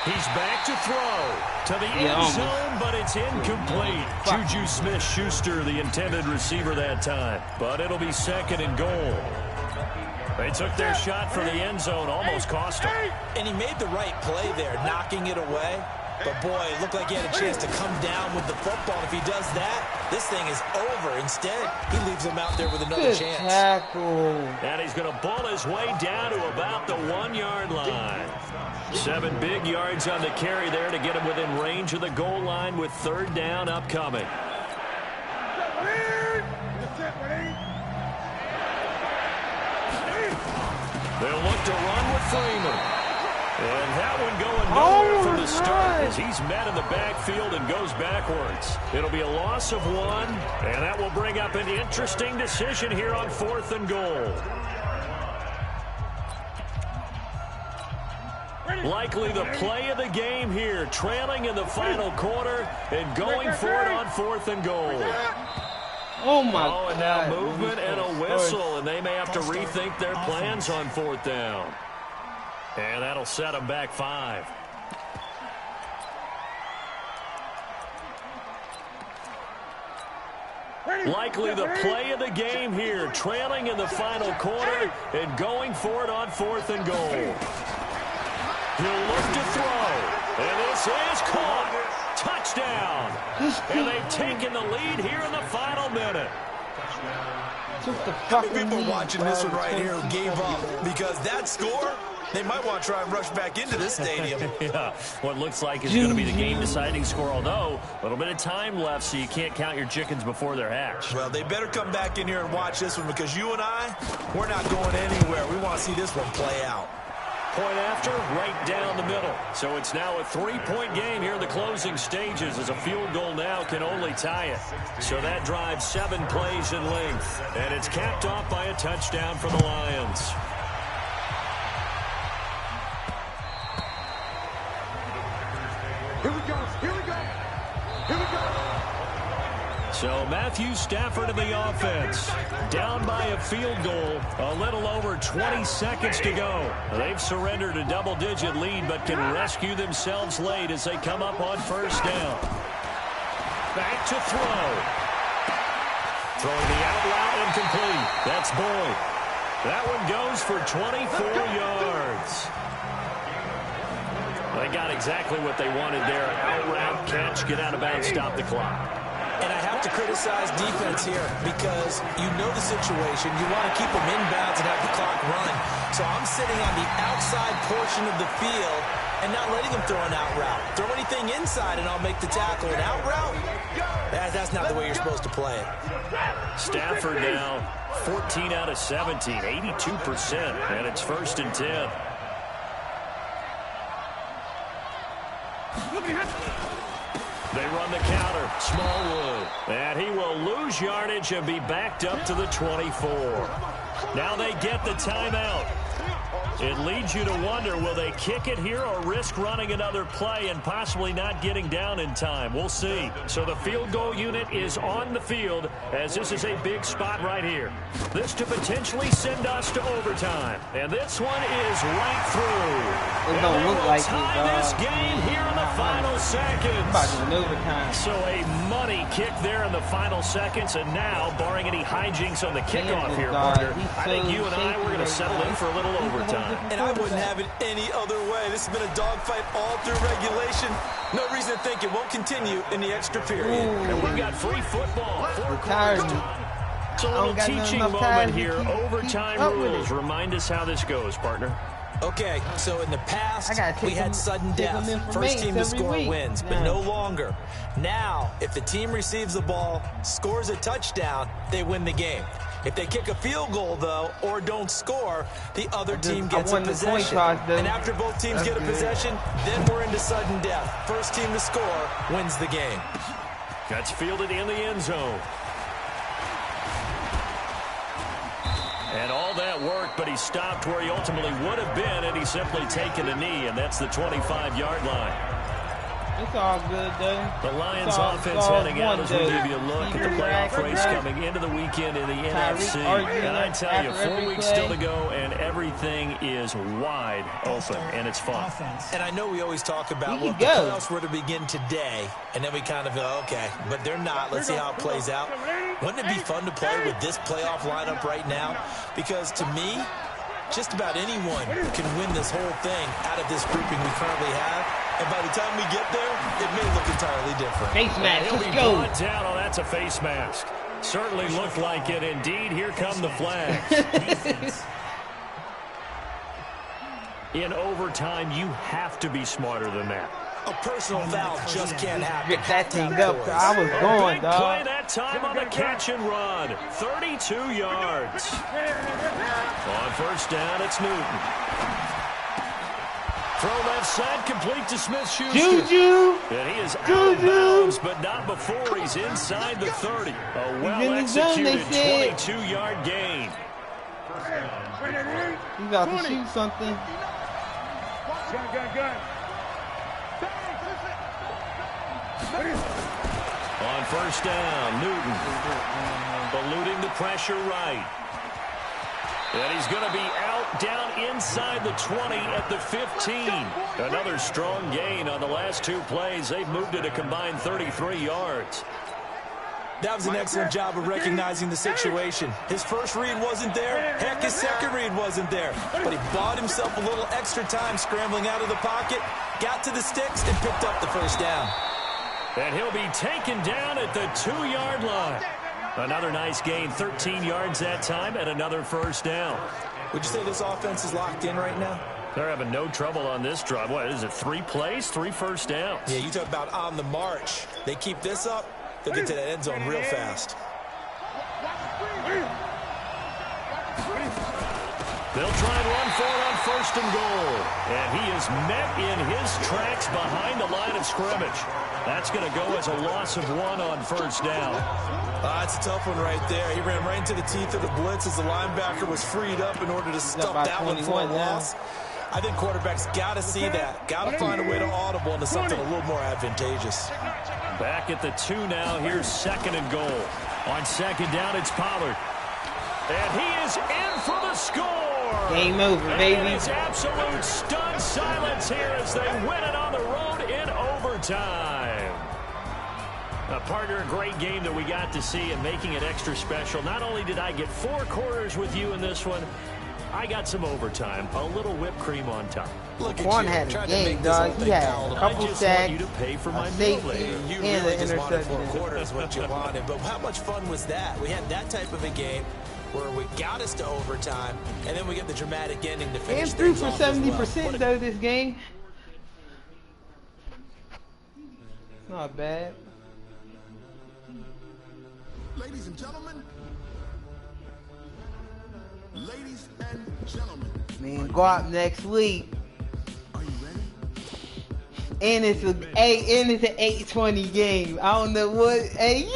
He's back to throw to the end zone, but it's incomplete. Juju Smith-Schuster, the intended receiver that time. But it'll be 2nd and goal. They took their shot for the end zone, almost cost him. And he made the right play there, knocking it away. But, boy, it looked like he had a chance to come down with the football. If he does that, this thing is over. Instead, he leaves him out there with another chance. Tackle. And he's going to bull his way down to about the 1-yard line. 7 big yards on the carry there to get him within range of the goal line with 3rd down upcoming. They'll look to run with Freeman. And that one going nowhere from the start as he's met in the backfield and goes backwards. It'll be a loss of 1, and that will bring up an interesting decision here on 4th and goal. Likely the play of the game here, trailing in the final quarter and going for it on 4th and goal. Oh, my God. Oh, and now movement and a whistle, and they may have to rethink their plans on 4th down. And that'll set them back 5. Likely the play of the game here, trailing in the final quarter and going for it on 4th and goal. He'll look to throw, and this is caught. Touchdown. And they've taken the lead here in the final minute. How many people watching this one right here who gave up? Because that score, they might want to try and rush back into this stadium. Yeah, what looks like is going to be the game-deciding score, although a little bit of time left, so you can't count your chickens before they're hatched. Well, they better come back in here and watch this one because you and I, we're not going anywhere. We want to see this one play out. Point after, right down the middle. So it's now a 3-point game here in the closing stages as a field goal now can only tie it. So that drives 7 plays in length. And it's capped off by a touchdown for the Lions. Here we go. Here we go. Here we go. So Matthew Stafford in the offense, down by a field goal, a little over 20 seconds to go. They've surrendered a double-digit lead, but can rescue themselves late as they come up on 1st down. Back to throw. Throwing the out route incomplete. That's Boyd. That one goes for 24 yards. They got exactly what they wanted there. Out route, catch, get out of bounds, stop the clock. And I have to criticize defense here because you know the situation. You want to keep them inbounds and have the clock run. So I'm sitting on the outside portion of the field and not letting them throw an out route. Throw anything inside and I'll make the tackle. An out route, That's not the way you're supposed to play it. Stafford now 14 out of 17, 82%, and it's 1st and 10. They run the counter. Smallwood. And he will lose yardage and be backed up to the 24. Now they get the timeout. It leads you to wonder, will they kick it here or risk running another play and possibly not getting down in time? We'll see. So the field goal unit is on the field as this is a big spot right here. This to potentially send us to overtime. And this one is right through. It don't look like it, dog. This game here in the final seconds. About to an overtime. So a money kick there in the final seconds, and now, barring any hijinks on the kickoff here, partner, I think you and I were going to settle in for a little overtime. And I wouldn't have it any other way. This has been a dogfight all through regulation. No reason to think it won't continue in the extra period. And we've got free football. Retirement. It's a little teaching moment here. Overtime rules. Remind us how this goes, partner. Okay, so in the past, we had sudden death. First team to score wins, but no longer. Now, if the team receives the ball, scores a touchdown, they win the game. If they kick a field goal, though, or don't score, the other team gets a possession. And after both teams get a possession, then we're into sudden death. First team to score wins the game. That's fielded in the end zone. And all that worked, but he stopped where he ultimately would have been, and he's simply taken a knee, and that's the 25-yard line. It's all good, though. The Lions offense heading out as we give you a look at the playoff race coming into the weekend in the NFC. And I tell you, 4 weeks still to go, and everything is wide open, and it's fun. And I know we always talk about, well, if the playoffs were to begin today, and then we kind of go, okay, but they're not. Let's see how it plays out. Wouldn't it be fun to play with this playoff lineup right now? Because to me, just about anyone can win this whole thing out of this grouping we currently have. And by the time we get there, it may look entirely different. Face mask, let's go. Down. Oh, that's a face mask. Certainly looked like it. Indeed, here come the flags. In overtime, you have to be smarter than that. A personal foul just can't happen. Get that thing up. I was going, dog. Play that time on the catch and run. 32 yards. On first down, it's Newton. Throw left side, complete to Smith-Schuster. Juju! And he is out of bounds, but not before he's inside the 30. A well-executed 22-yard gain. He's about to shoot something. On first down, Newton. Eluding the pressure right. And he's going to be out down inside the 20 at the 15. Another strong gain on the last 2 plays. They've moved it a combined 33 yards. That was an excellent job of recognizing the situation. His first read wasn't there. Heck, his second read wasn't there. But he bought himself a little extra time scrambling out of the pocket, got to the sticks, and picked up the first down. And he'll be taken down at the 2-yard line. Another nice gain, 13 yards that time, and another first down. Would you say this offense is locked in right now? They're having no trouble on this drive. What is it, 3 plays, 3 first downs? Yeah, you talk about on the march. They keep this up, they'll get to that end zone real fast. They'll try and run for it on first and goal. And he is met in his tracks behind the line of scrimmage. That's going to go as a loss of 1 on first down. That's a tough one right there. He ran right into the teeth of the blitz as the linebacker was freed up in order to stop that one for a loss. I think quarterbacks got to see that. Got to find a way to audible into something a little more advantageous. Back at the 2 now. Here's second and goal. On second down, it's Pollard. And he is in for the score. Game over, baby. And it's absolute stunned silence here as they win it on the road in overtime. Partner, a great game that we got to see and making it extra special. Not only did I get 4 quarters with you in this one, I got some overtime, a little whipped cream on top. Look Quan had a game, dog. He had a couple sacks, a safety, you and really an just wanted 4 interception. quarters what you wanted. But how much fun was that? We had that type of a game where we got us to overtime, and then we get the dramatic ending to finish And threw things for off as 70% well. though this game. Not bad. Ladies and gentlemen. Ladies and gentlemen. Man, go out next week. Are you ready? And it's an 8:20 game. I don't know what. Hey, yo,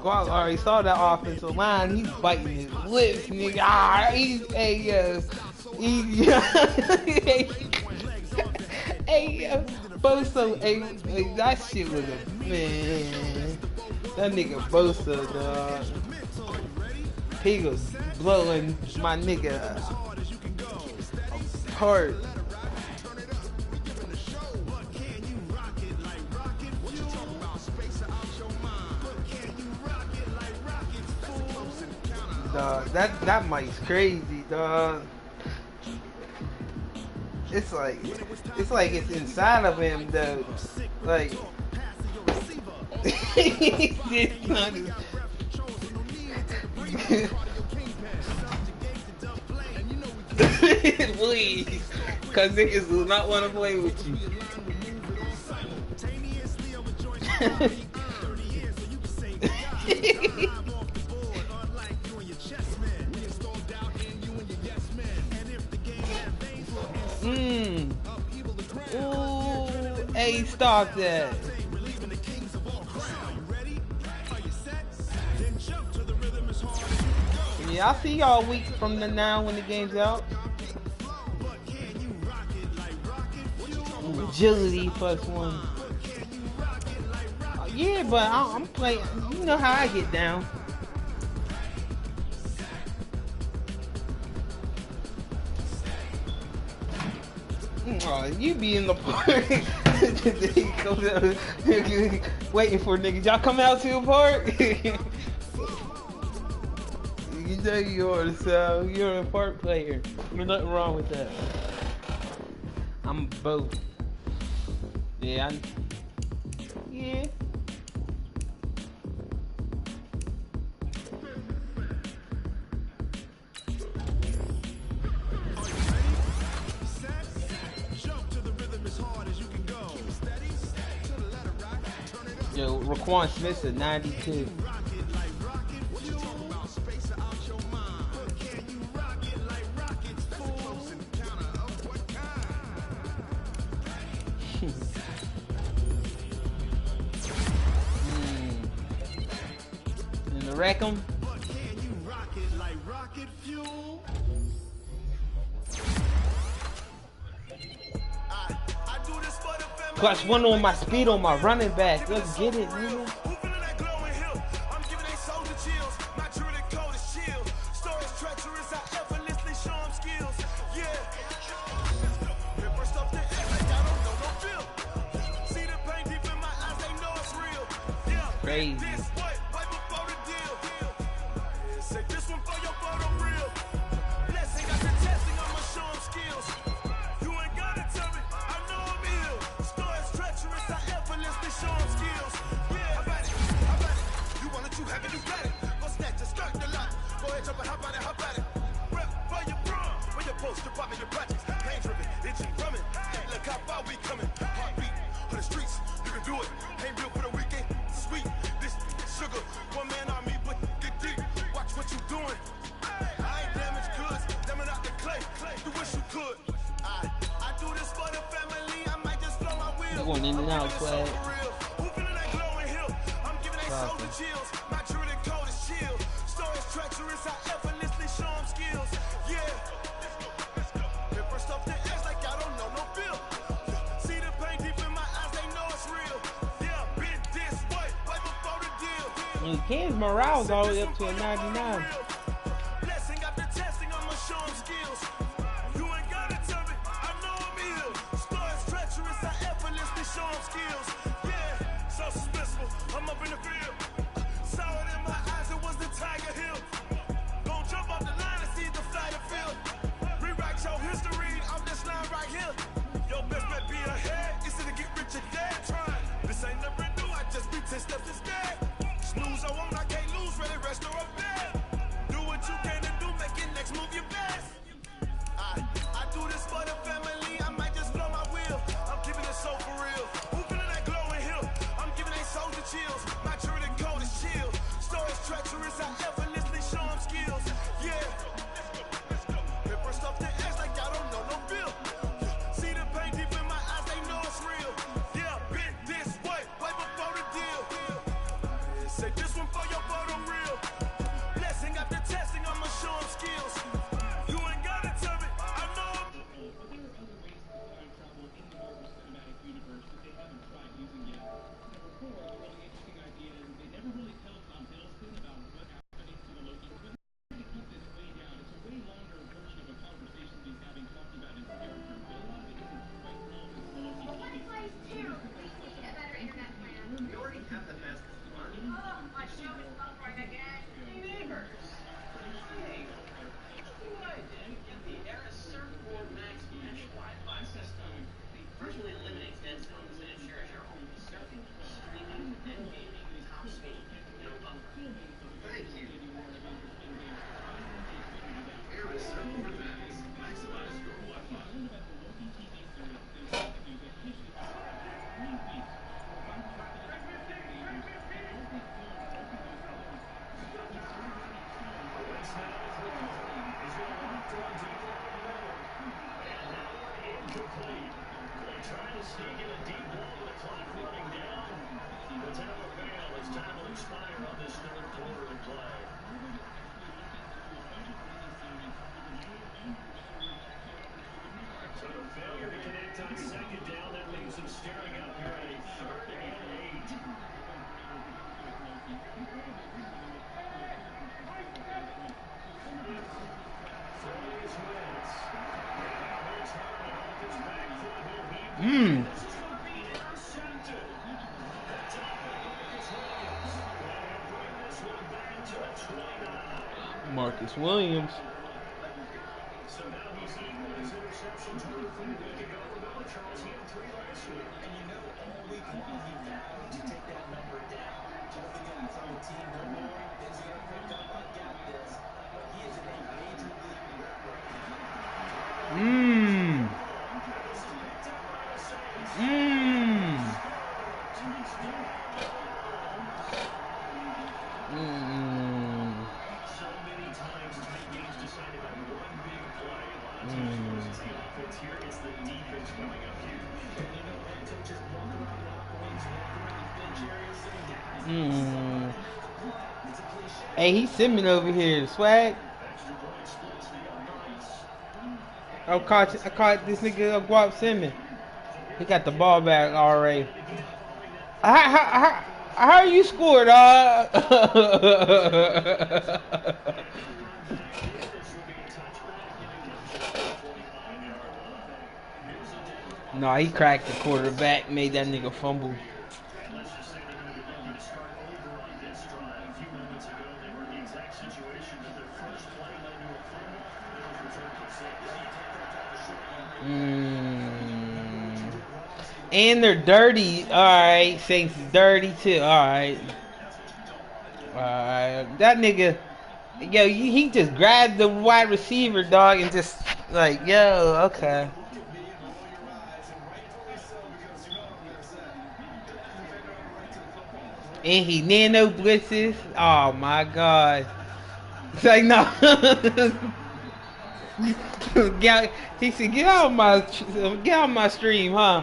I already saw that offensive line. He's biting his lips, nigga. Hey, yo. Hey, yo. Bosa, hey, that shit was a, man. That nigga Bosa, dog. He was blowing my nigga apart. Dog, that mic's crazy, dog. It's like it's inside of him, though. Like, it's not please, cause niggas do not want to play with you. Ooh, hey, stop that. Yeah, I'll see y'all a week from now when the game's out. Agility +1. Yeah, but I'm playing. You know how I get down. Oh, you be in the park. Waiting for niggas. Y'all come out to the park? You know you are, so you're a park player. There's nothing wrong with that. I'm both. Yeah, yeah. Yo, Raquan Smith's a 92. And the wreck 'em. Plus one on my speed on my running back. Let's get it, nigga. Crazy. Going in and out, swag. And Cam's morale's all the way up to a 99. Step one for your photo reel. Blessing after testing, I'ma show them skills. You ain't gotta tell me, I know. Marcus Williams. Hey, he's simming over here, swag. I caught this nigga Guap simming. He got the ball back already. How you scored, No, he cracked the quarterback, made that nigga fumble. And they're dirty. Alright, Saints is dirty too. Alright. That nigga, yo, he just grabbed the wide receiver, dog, and just like, yo, okay. And he nano blitzes. Oh my god. It's like, no. He said, get out my stream, huh?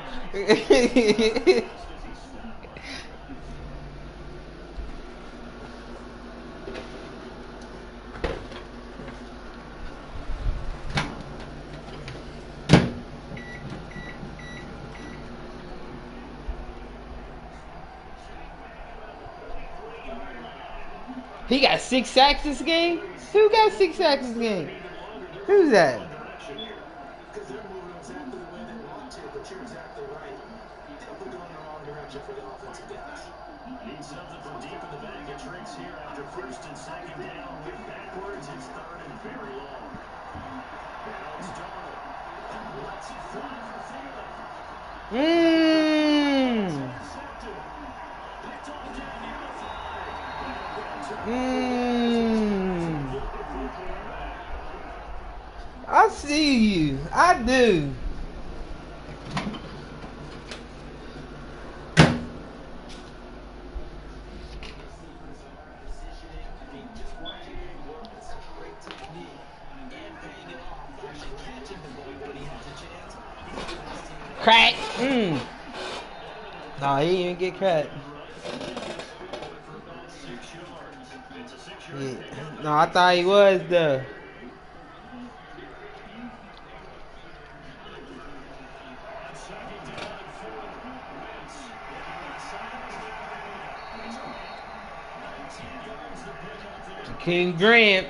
He got 6 sacks this game? Who got 6 sacks this game? Who's that? I see you. I do. Crack. No, he didn't even get cracked. Yeah. No, I thought he was though. King Grant.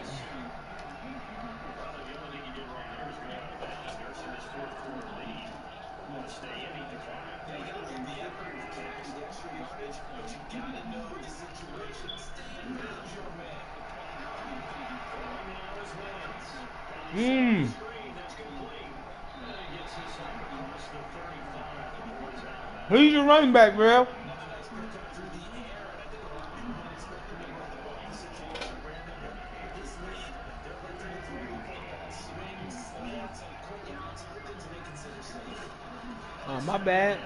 Mmm. Who's your running back, bro? Oh, my bad.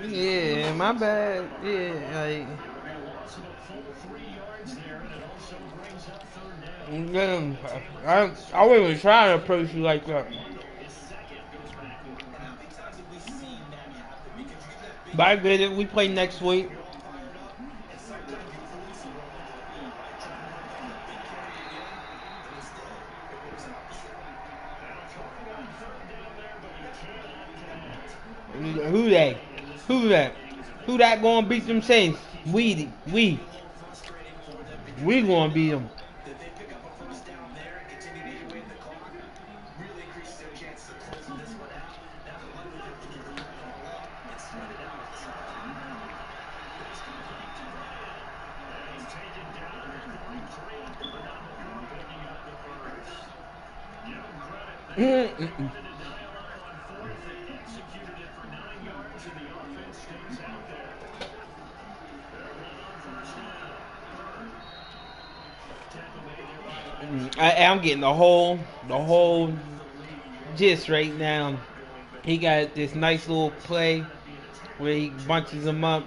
Yeah, my bad. Yeah, like. I wasn't trying to approach you like that. But I get it. We play next week. Who that? Who that? Who that gonna beat them Saints? We gonna beat them. I'm getting the whole gist right now. He got this nice little play where he bunches them up.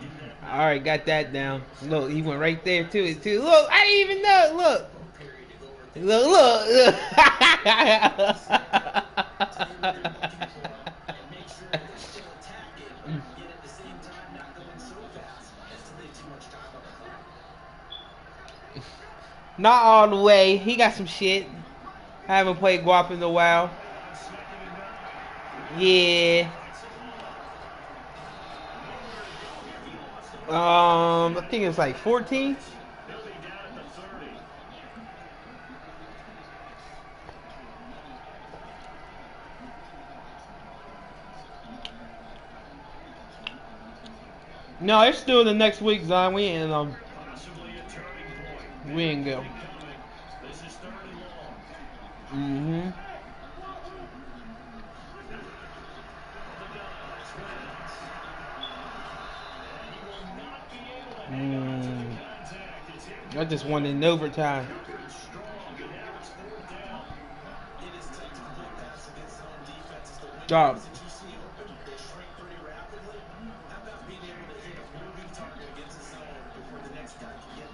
All right, got that down. Look, he went right there to it too. Look, I didn't even know. Look. Not all the way. He got some shit. I haven't played Guap in a while. Yeah. I think it's like 14. No, it's still the next week, Zion. We ain't go. Mm-hmm. I just won in overtime. Dog.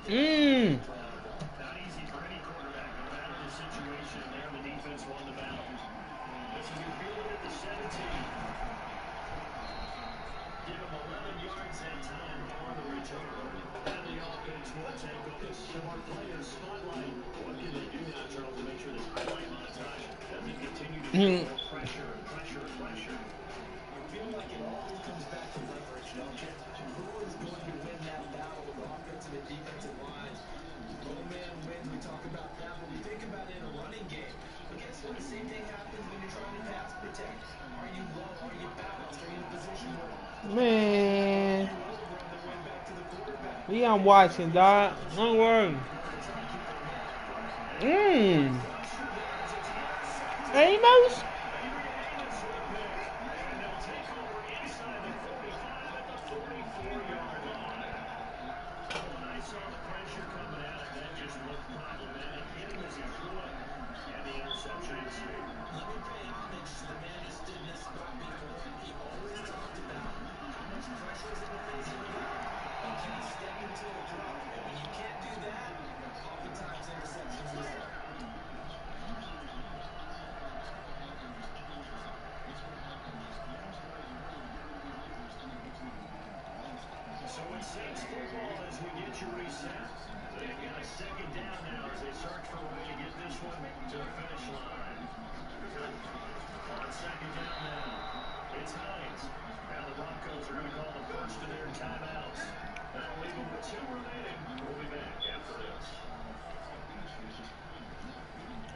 Mmm. Mm. Man. Yeah, I'm watching, dog. Don't worry. Mmm. Amos?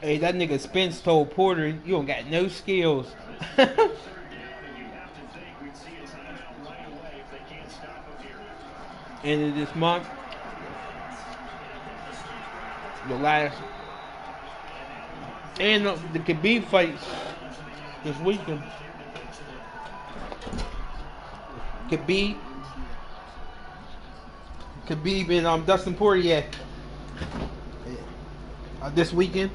Hey, that nigga Spence told Porter, you don't got no skills. End of this month, the last, and the Khabib fights this weekend. Khabib, Khabib and Dustin Poirier this weekend.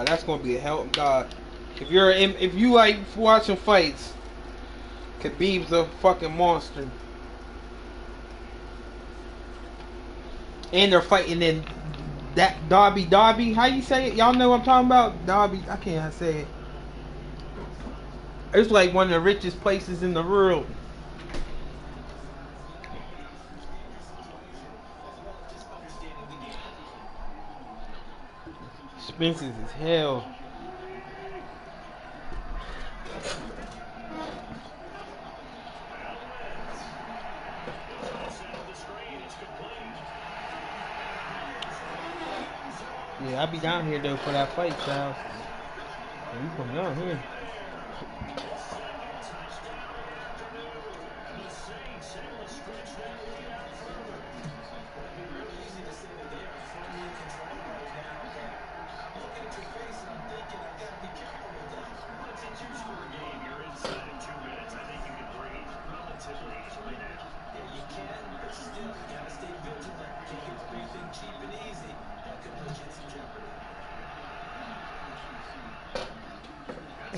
That's gonna be a hell. If you like watching fights, Khabib's a fucking monster. And they're fighting in that Derby. How you say it? Y'all know what I'm talking about? Derby. I can't say it. It's like one of the richest places in the world. Expensive as hell. Yeah, I be down here though for that fight, child. Yeah, you come down here.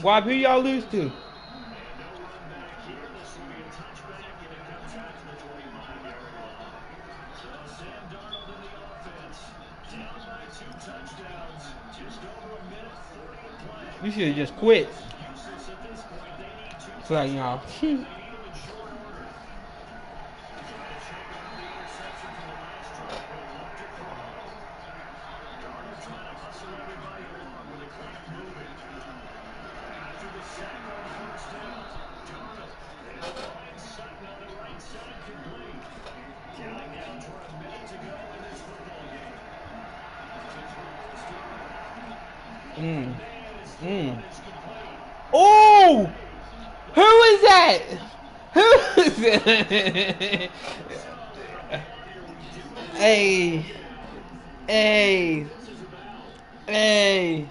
Why who y'all lose to? You should have just quit. It's like, y'all. Oh! Who is that? Who is that? Hey. Hey. Hey.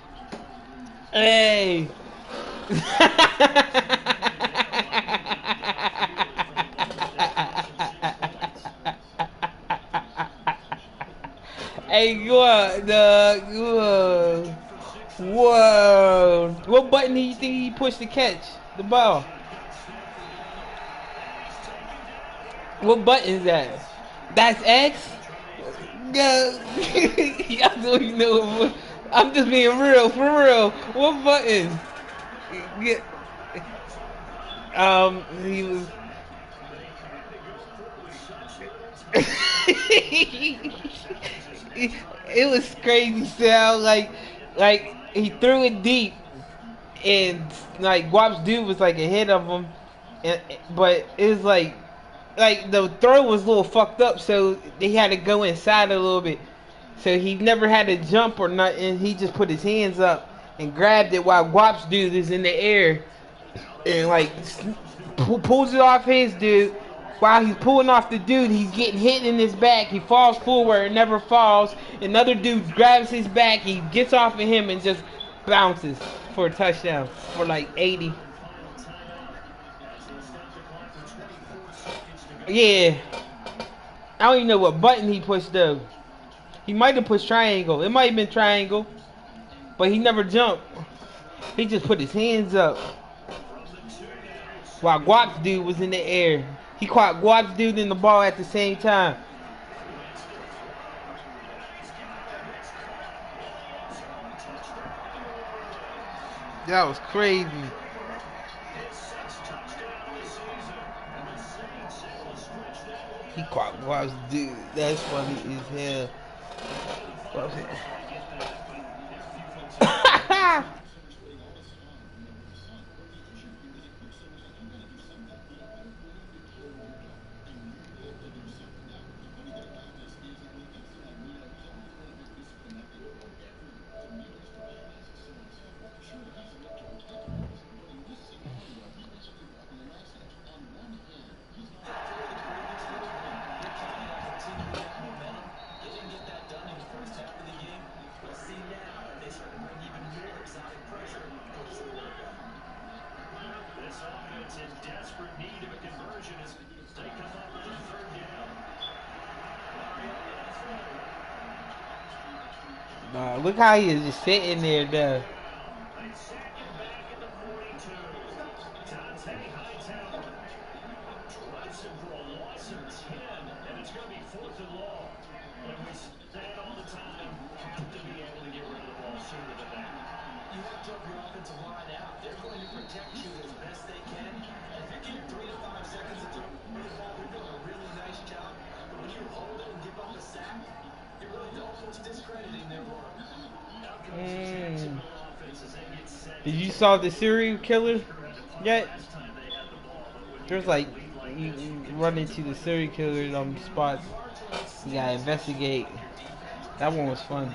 Hey. Hey, whoa. What button do you think he pushed to catch the ball? What button is that? That's X? Go. Y'all don't even know. I'm just being real, for real. What button? Get. He was. It was crazy sound like he threw it deep and like Guap's dude was like ahead of him, but it was like the throw was a little fucked up, so they had to go inside a little bit. So he never had to jump or nothing. He just put his hands up and grabbed it while Guap's dude is in the air and like pulls it off his dude. While he's pulling off the dude, he's getting hit in his back. He falls forward and never falls. Another dude grabs his back. He gets off of him and just bounces for a touchdown for like 80. Yeah. I don't even know what button he pushed though. He might have pushed triangle. It might have been triangle. But he never jumped. He just put his hands up. While Guap's dude was in the air. He caught Guap's dude in the ball at the same time. That was crazy. He caught watch, dude. That's funny as hell. What was it? This offense in desperate need of a conversion as they come up with a third down. Look how he is just sitting there, though. They sack him back at the 42. Dante Hightower drives him for a loss of 10, and it's going to be 4th and long. When we say it all the time, have to be able to get rid of the ball sooner than that. You have to help your offensive line out. They're going to protect you as best they can. And if you're getting 3 to 5 seconds to throw the ball, they're doing a really nice job. But when you hold it and give up a sack, you're really almost discrediting their work. Did you saw the serial killer yet? There's like you run into the serial killer spots. You gotta investigate. That one was fun.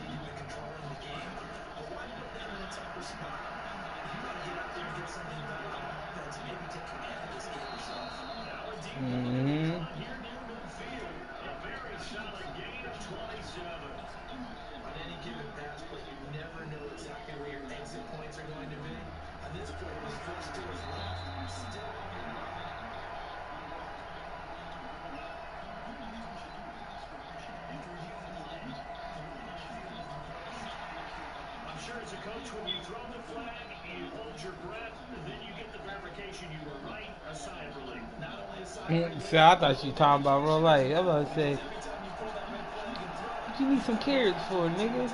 Sure, as a coach, when you throw the flag, you hold your breath, and then you get the verification you were right, a sigh of relief. Not only a sigh of relief. See, I thought you were talking about real life. I'm about to say, what you need some carrots for, nigga?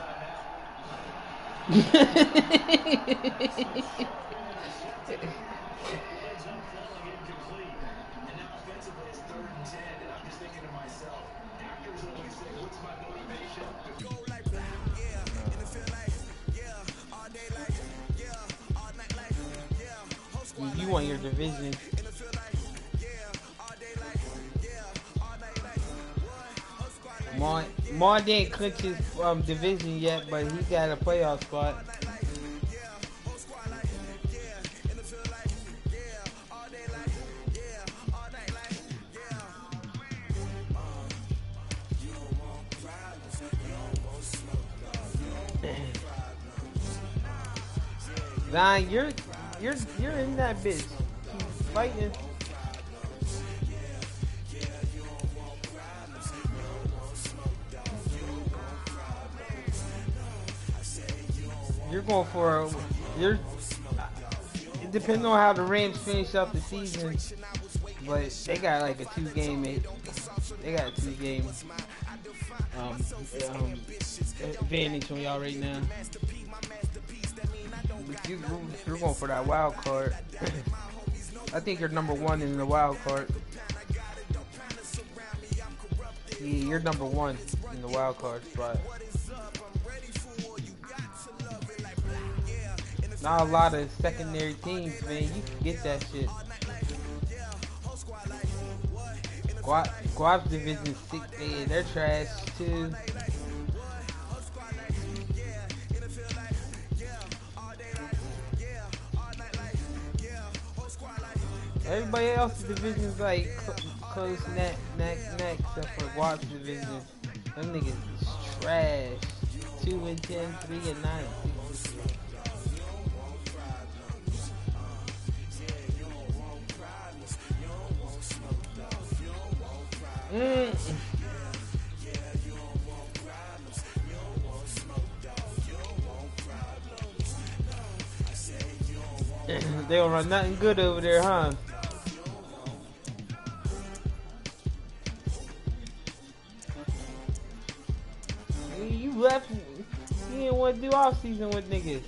You want your division. Maul didn't clinch his division yet, but he got a playoff spot. Zion, you're in that bitch. Keep fighting. You're going for it depends on how the Rams finish up the season, but they got like a 2-game advantage on y'all right now. You're going for that wild card. I think you're number 1 in the wild card. Yeah, you're number 1 in the wild card spot. Not a lot of secondary teams, man. You can get that shit. Guap's division 6, they're trash too. Everybody else's division's like close neck, except for Guap's division. Them niggas is trash. 2-10, 3-9. They don't run nothing good over there, huh? You left. You didn't want to do off season with niggas.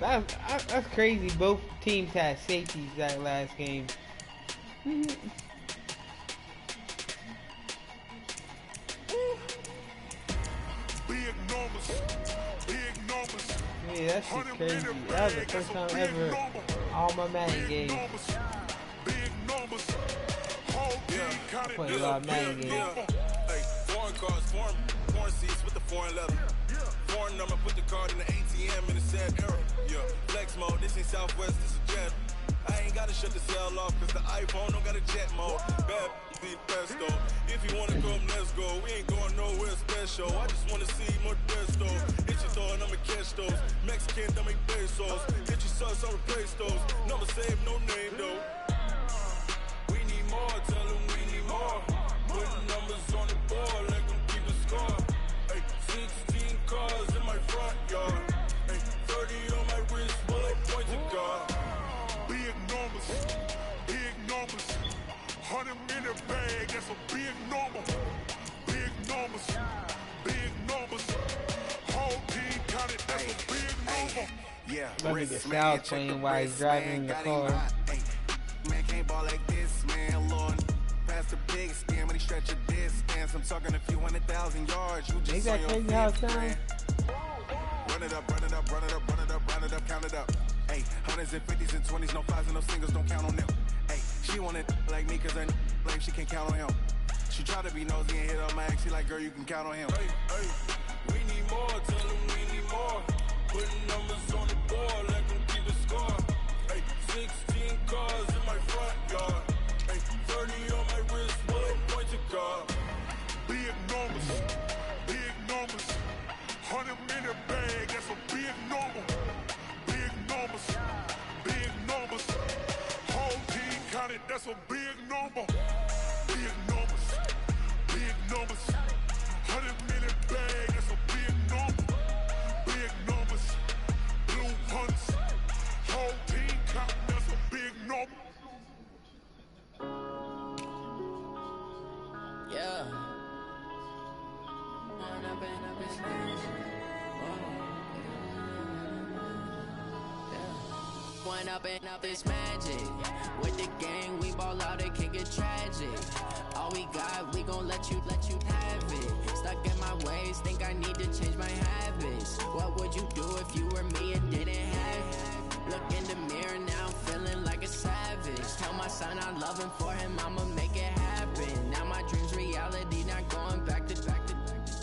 That's crazy. Both teams had safeties that last game. Big numbers. Big numbers. Yeah, that's just crazy. That was the first time ever all my Madden games. Big numbers. Whole team I counted play a lot of Madden games. Hey, foreign cars, foreign seats with the foreign leather. Foreign number, put the card in the ATM in the sad era. Yeah, flex mode, this ain't Southwest, this is Jet. I ain't gotta shut the cell off, cause the iPhone don't got a jet mode. Bad beat pesto. If you wanna come, let's go. We ain't going nowhere special. I just wanna see more desto. Hit your door and I'ma catch those. Mexican, don't make pesos. Hit your sauce, I'll replace those. Number save, no name though. We need more, tell them we need more. Putting numbers on the board, let them keep a score. Hey, 16 cars in my front yard. Hey, 30 on my wrist, while I point to God. Big numbers. Big numbers. 100 in the bag, that's a big number. Big numbers. Big numbers. Whole team counted, that's a big number. Yeah, That nigga Sal playing while he's driving in the car. Man, can't ball like this, man, Lord. Pass the big skin when he stretch a distance. I'm talking a few 100,000 yards. You just Ain't that on your crazy how it fifth sounds? grand. Run it up, run it up, run it up, run it up, run it up, count it up. Hey, hundreds and fifties and 20s, no fives and no singles, don't count on them. Hey, she wanted like me cause her like she can count on him. She tried to be nosy and hit her max. She like, girl, you can count on him. Hey, hey, we need more, tell them we need more. Putting numbers on the board, let them keep a score. Hey, 16 cars in my front yard. Hey, 30 on my wrist, while I point to God. Big numbers. Big numbers. 100 in the bag, that's a big number. Big numbers. Big numbers. Whole team counted, that's a big number. Big numbers. Big numbers. 100 in the bag, that's a big number. Big numbers. Blue hunts. Whole team counting, that's a big number. Yeah. One up and up is magic. With the gang, we ball out, it can get tragic. All we got, we gon' let you have it. Stuck in my ways, think I need to change my habits. What would you do if you were me and didn't have it? Look in the mirror now, feeling like a savage. Tell my son I love him, for him I'ma make it happen. Now my dream's reality, not going back to.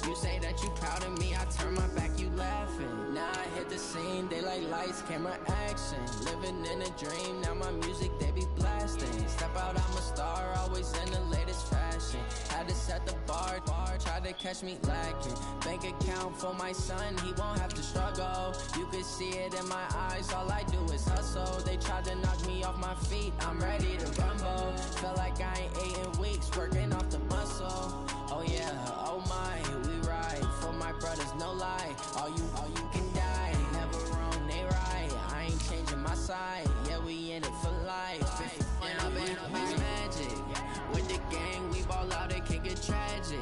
You say that you proud of me, I turn my back, you laughing. Now I hit the scene, they like lights, camera, action. Living in a dream, now my music, they be blasting. Step out, I'm a star, always in the latest fashion. Had to set the bar, try to catch me lacking. Bank account for my son, he won't have to struggle. You can see it in my eyes, all I do is hustle. They tried to knock me off my feet, I'm ready to rumble. Feel like I ain't ate in weeks, working off the muscle. Oh yeah, oh my, we ride for my brothers, no lie. All you can die, never wrong, they right. I ain't changing my side, yeah, we in it for life. And I've been up is magic. With the gang, we ball out, it can get tragic.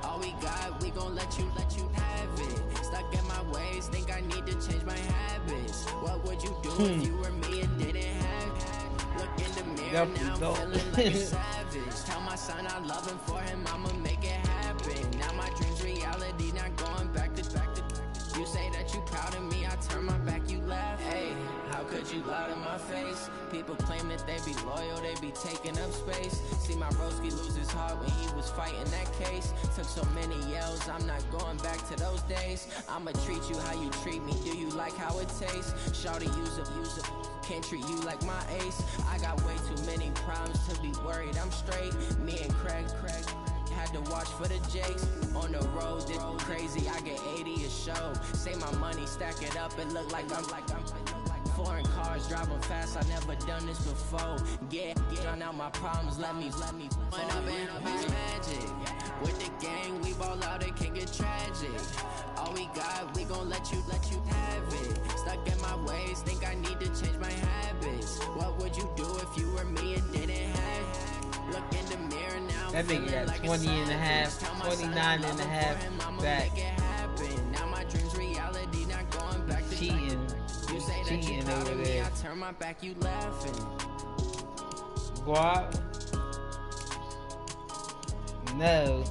All we got, we gon' let you have it. Stuck in my ways, think I need to change my habits. What would you do if you were me and didn't have it? Look in the mirror now, feeling like a savage. Tell my son I love him, for him I'ma make it happen. Now my dream's reality, not going back to. You say that you proud of me, I turn my back, you laugh. Hey, how could you lie to my face? People claim that they be loyal, they be taking up space. See my broski lose his heart when he was fighting that case. Took so many yells, I'm not going back to those days. I'ma treat you how you treat me, do you like how it tastes? Shawty, use it. Can't treat you like my ace. I got way too many problems to be worried, I'm straight. Me and Craig had to watch for the Jakes. On the road, this crazy, I get 80 a show. Say my money, stack it up, it look like I'm foreign cars, driving fast, I never done this before. Get drown out my problems, let me When up and up is magic. With the gang, we ball out, it can get tragic. All we got, we gon' let you have it. Stuck in my ways, think I need to change my habits. What would you do if you were me and didn't have it? Look in the mirror now. That nigga got 20 and a half, 29 and a half back. Now my dreams reality, not going back to Cheating. turn my back, you laughing. Guap. No.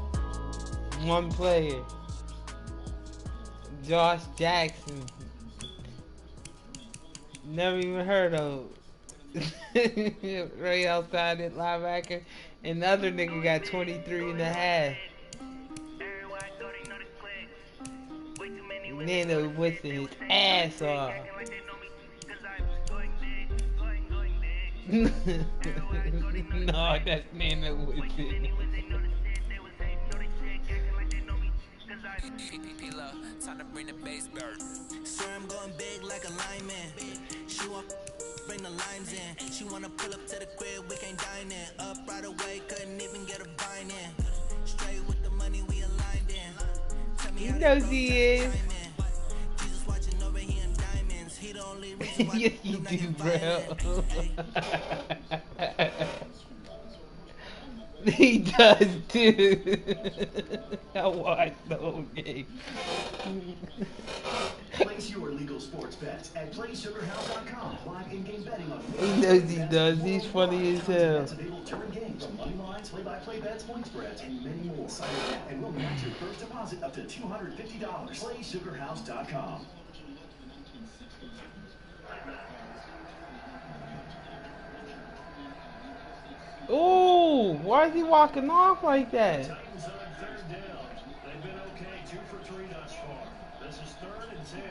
One player. Josh Jackson. Never even heard of. Right outside that linebacker. And the other nigga got 23 and a half. Nano whipping his ass off. No, that's Nano whipping. Time to bring the bass bird. Swear I'm going big like a lineman. She want bring the lines in. She wanna pull up to the crib, we can't dine in. Up right away, couldn't even get a vine in. Straight with the money we aligned in. Tell me He how knows he is. Jesus watching over here in diamonds. He the only reason why Yes, you do, bro. He does too. I watched the whole game. Place your legal sports bets at PlaySugarHouse.com. Live in-game betting on He knows he does. He's funny as hell. turn games, money lines, play-by-play bets, point spreads, and many more. Sign up now and we'll match your first deposit up to $250. PlaySugarHouse.com. Ooh, why is he walking off like that? Titans on third down. They've been okay, 2 for 3 thus far. This is 3rd and 10.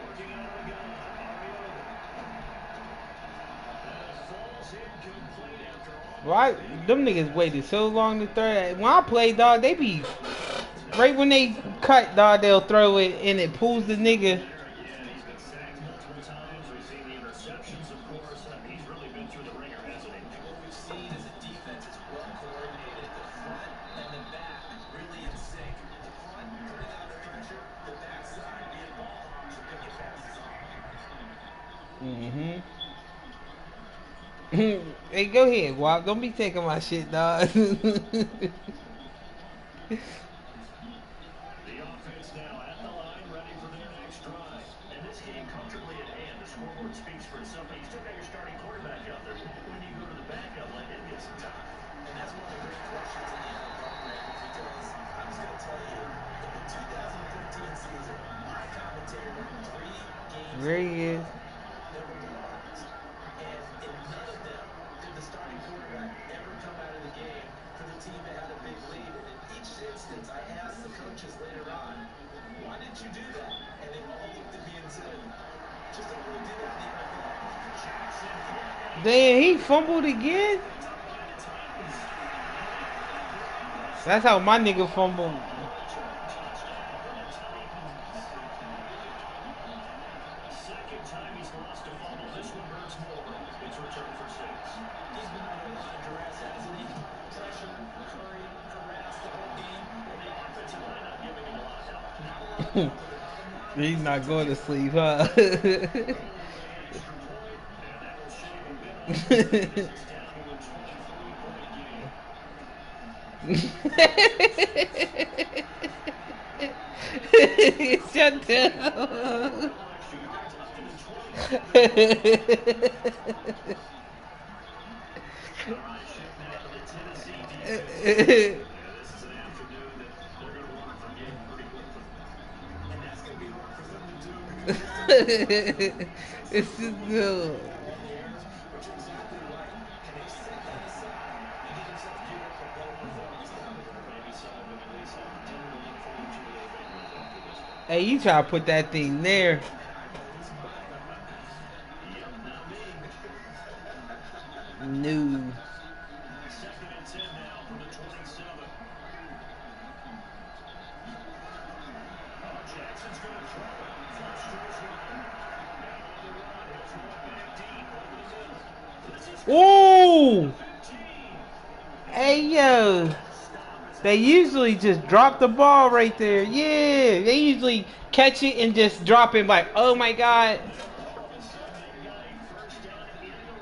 Working out of the gun. Mariota. Falls incomplete after all. Why? Them niggas waited so long to throw that. When I play, dog, they be right when they cut, dog, they'll throw it and it pulls the nigga. Hey, go ahead, Wop. Don't be taking my shit, dog. The offense now at the line, ready for their next drive. And this game comfortably at hand. The scoreboard speaks for itself, but you still got your starting quarterback out there. When do you go to the backup, let him get some time? And that's one of the great questions in the NFL program, because I was going to tell you, in the 2015 season, my commentator won 3 games. There he is. Damn, he fumbled again? That's how my nigga fumbled. Second time he's lost a fumble. This one hurts more. It's returned for 6. He's been under a lot of duress, hasn't he? Pressure, hurry, harass the whole game. And the offensive line not giving him a lot of help. He's not going to sleep, huh? Shut down. It's just good. Hey, you try to put that thing there. No. Ooh! Hey, yo. They usually just drop the ball right there. Yeah, they usually catch it and just drop it like, oh my God.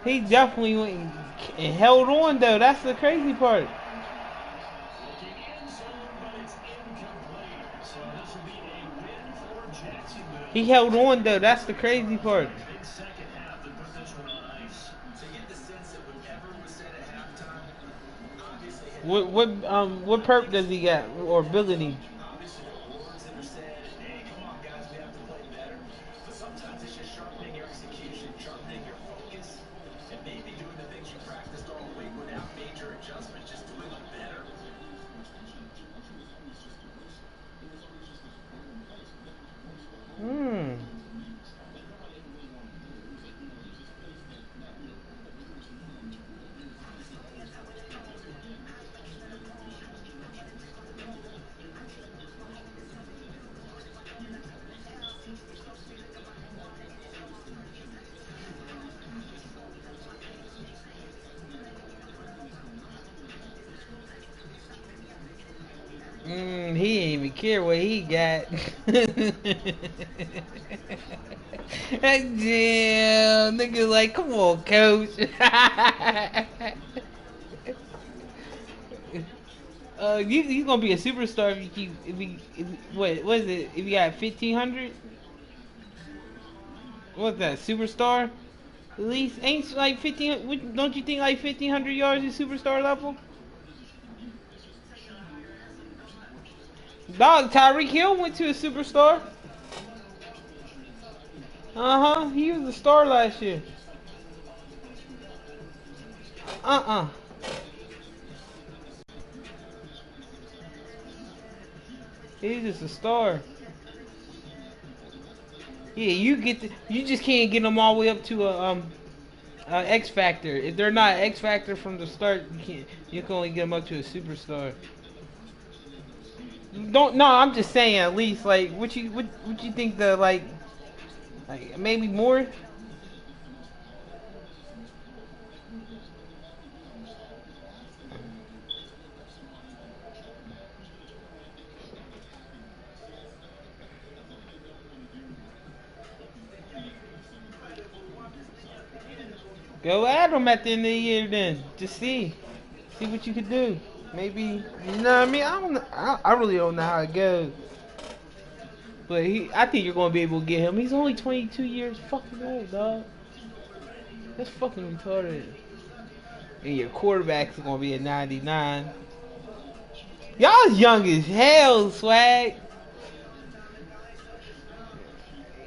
He definitely went and held on though. That's the crazy part. So this will be a win for Jacksonville. He held on though. That's the crazy part. Big second half to put this one on ice. So you get the sense that whatever was said at halftime, obviously had What perk does he got or ability? Obviously, there were words that were said, hey, come on, guys, we have to play better. But sometimes it's just sharpening your execution, sharpening your focus, and maybe doing the things you practiced all week without major adjustment, just doing them better. Hmm. He ain't even care what he got. Damn, nigga, like, come on, coach. You gonna be a superstar if you keep what is it? If you got 1,500, what's that? Superstar? At least ain't like 15. Don't you think like 1,500 yards is superstar level? Dog, Tyreek Hill went to a superstar. He was a star last year. He's just a star. Yeah, you just can't get them all the way up to a X Factor. If they're not X Factor from the start, you can only get them up to a superstar. Don't no, I'm just saying at least like what you think the like maybe more. Go at them at the end of the year then. Just see what you could do. Maybe you know what I mean. I don't know. I really don't know how it goes. But I think you're gonna be able to get him. He's only 22 years fucking old, dog. That's fucking retarded. And your quarterback's gonna be a 99. Y'all's young as hell, swag.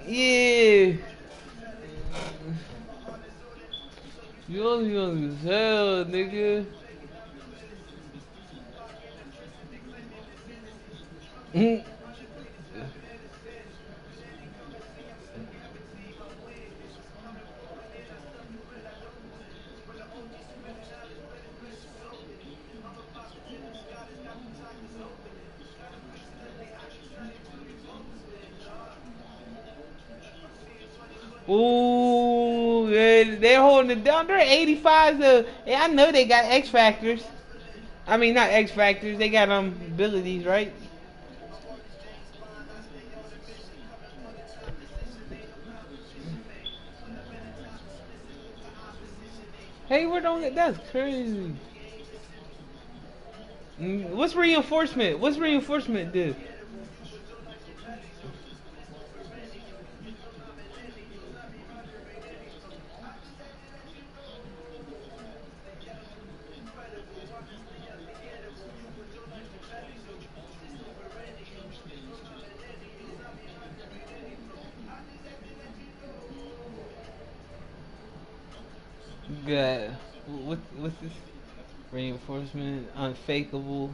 Yeah. Y'all young as hell, nigga. Ooh, yeah, they're holding it down. They're 85. Yeah, I know they got X factors. I mean, not X factors. They got abilities, right? Hayward don't get. That's crazy. What's reinforcement? What's reinforcement do? Got what's this? Reinforcement, unfakeable.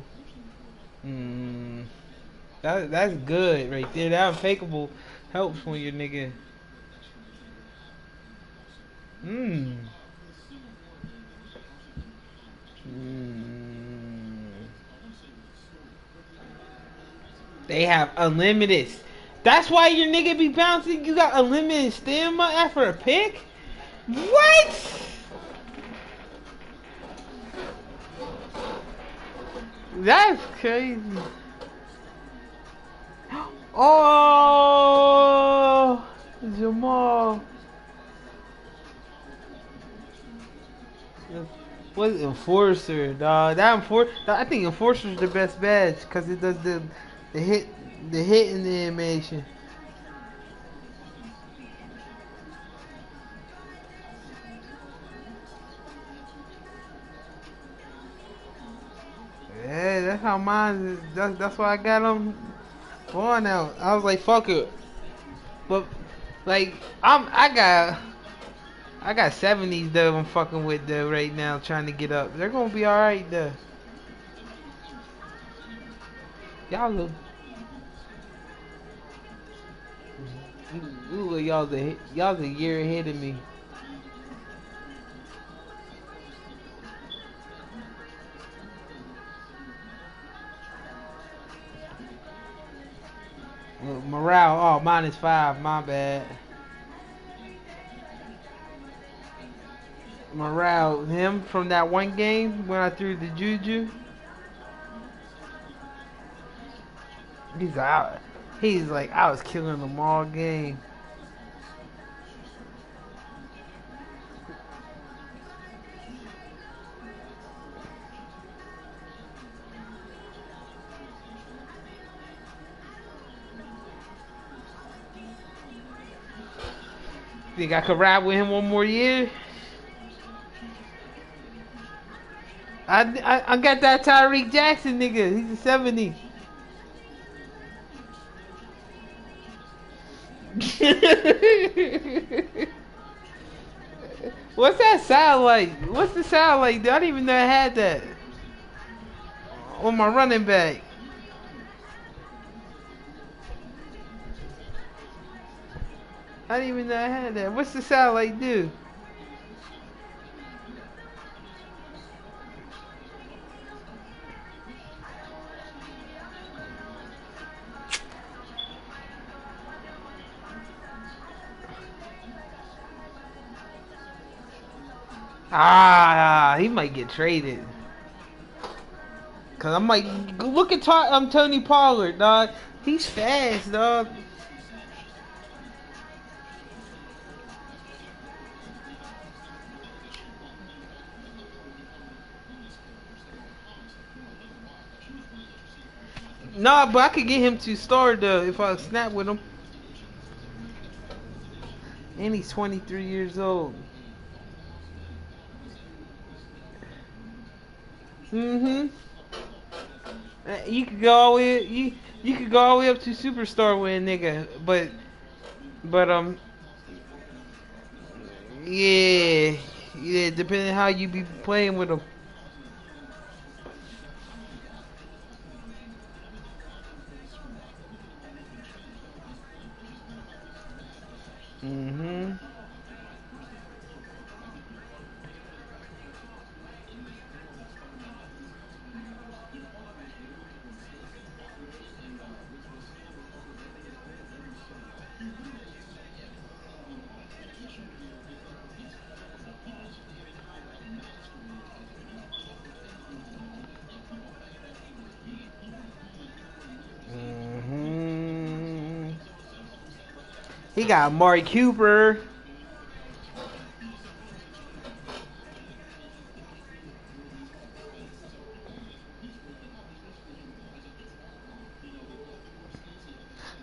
That's good right there. That unfakeable helps when your nigga. They have unlimited. That's why your nigga be bouncing. You got unlimited stamina after a pick. What? That's crazy. Oh, Jamal. What's Enforcer, dog? I think Enforcer's the best badge because it does the The hit, the hit in the animation. Yeah, that's how mine is. That's why I got them going out. I was like, fuck it. But like, I got 70s though. I'm fucking with though right now, trying to get up. They're gonna be all right though. Y'all look, y'all's a year ahead of me. Morale, oh, -5. My bad. Morale, him from that one game when I threw the juju. He's out. He's like, I was killing them all game. Think I could ride with him one more year? I got that Tyreek Jackson nigga. He's a 70. What's that sound like? What's the sound like? I didn't even know I had that on my running back. I didn't even know I had that. What's the sound like, dude? Ah, he might get traded. Cause I'm like, look at Tony Pollard, dog. He's fast, dog. Nah, but I could get him to start though if I snap with him. And he's 23 years old. Mm-hmm. You could go all the way you could go all the way up to superstar with a nigga, but yeah, yeah, depending how you be playing with him. Mm-hmm. Mm-hmm. He got Amari Cooper.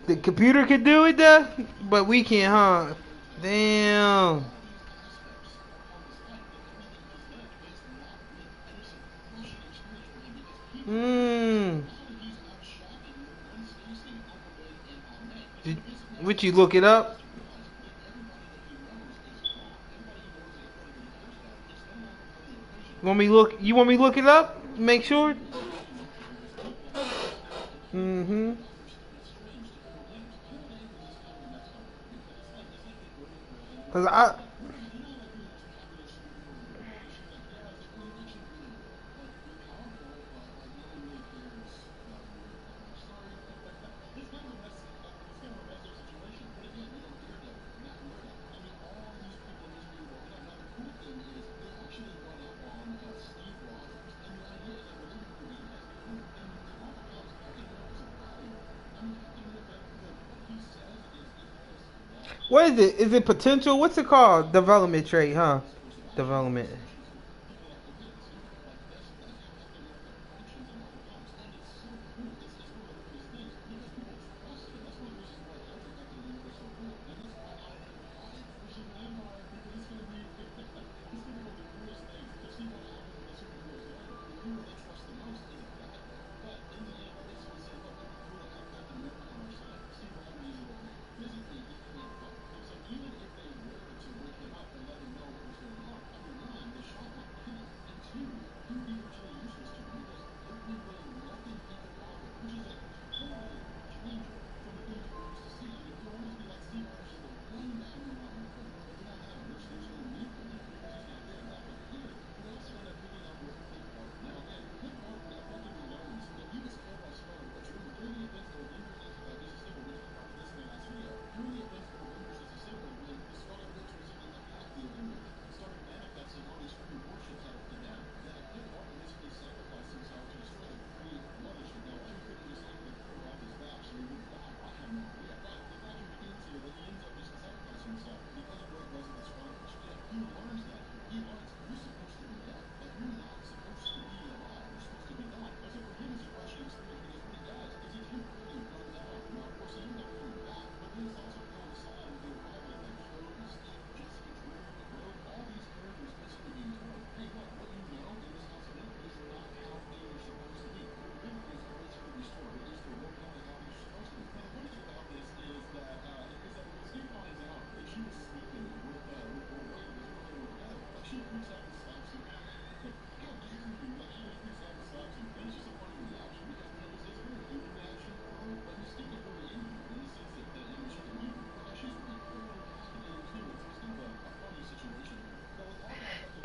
The computer could do it though, but we can't, huh? Damn. Hmm. Would you look it up? Want me look? You want me to look it up? Make sure. Mm-hmm. Cause what is it? Is it potential? What's it called? Development trait, huh? Development.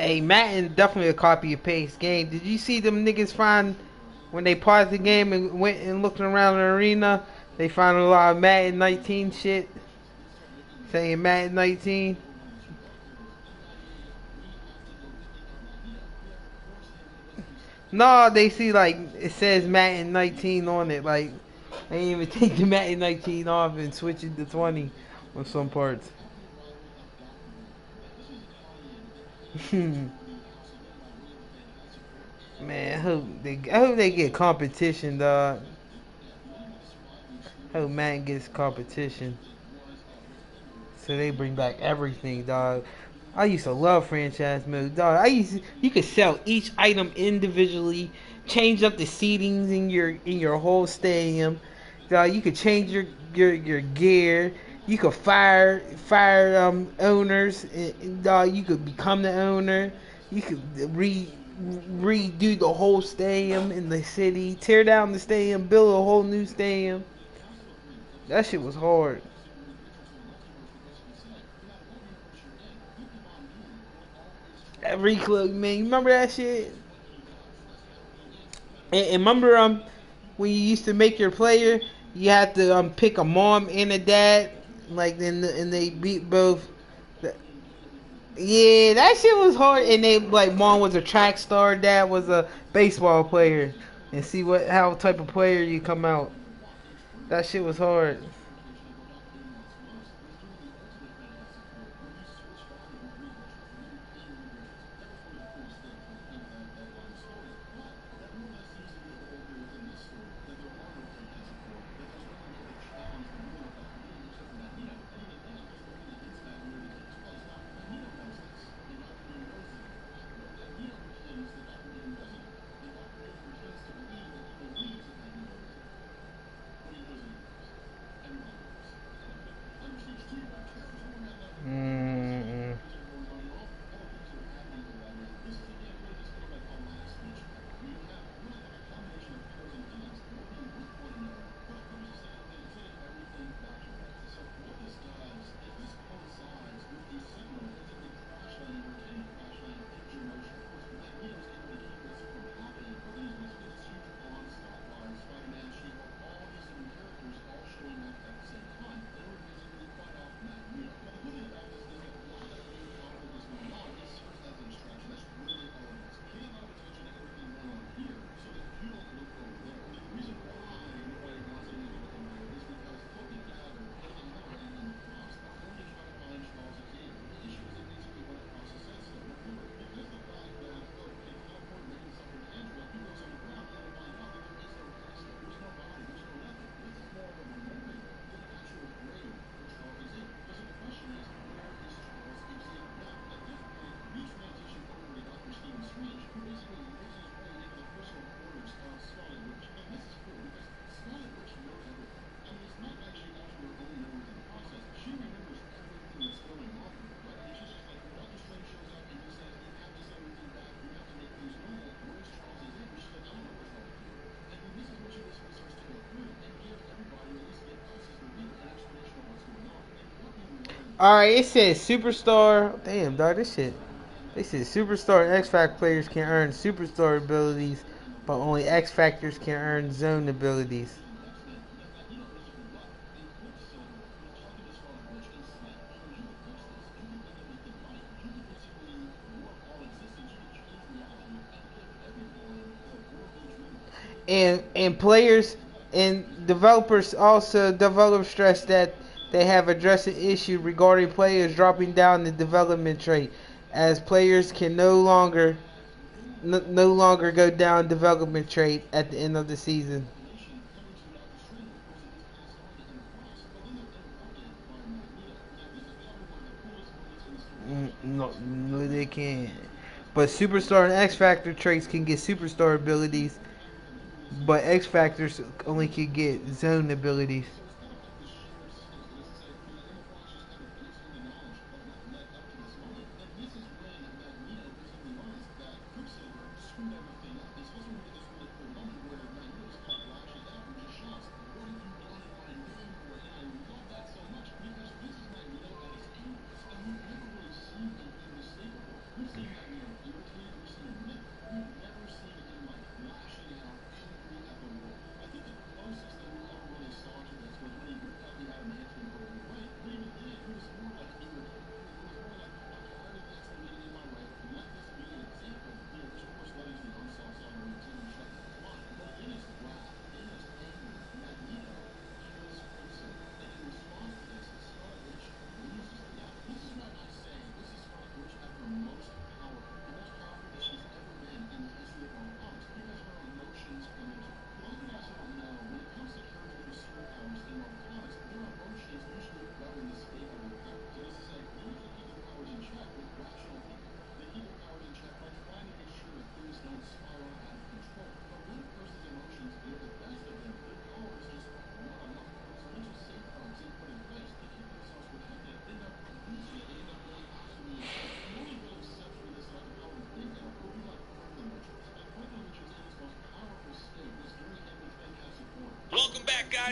Hey, Madden definitely a copy and paste game. Did you see them niggas find when they paused the game and went and looked around the arena? They found a lot of Madden 19 shit saying Madden 19. No, they see like it says Madden 19 on it. Like they didn't even take the Madden 19 off and switch it to 20 on some parts. Man, I hope they get competition, dog. I hope Madden gets competition. So they bring back everything, dog. I used to love franchise mode, dog. You could sell each item individually, change up the seatings in your whole stadium. Dog, you could change your gear. You could fire owners. Dog, you could become the owner. You could redo the whole stadium in the city, tear down the stadium, build a whole new stadium. That shit was hard. Every club, man. You remember that shit? And remember when you used to make your player, you had to pick a mom and a dad, like and they beat both. Yeah, that shit was hard. And they like mom was a track star, dad was a baseball player, and see what how type of player you come out. That shit was hard. Mm-mm. All right, it says superstar. Damn, dog, this shit. They said superstar and X Factor players can earn superstar abilities, but only X Factors can earn zone abilities. And players and developers also develop stress that they have addressed an issue regarding players dropping down the development trait, as players can no longer go down development trait at the end of the season. No, no, they can't. But superstar and X Factor traits can get superstar abilities, but X Factors only can get zone abilities.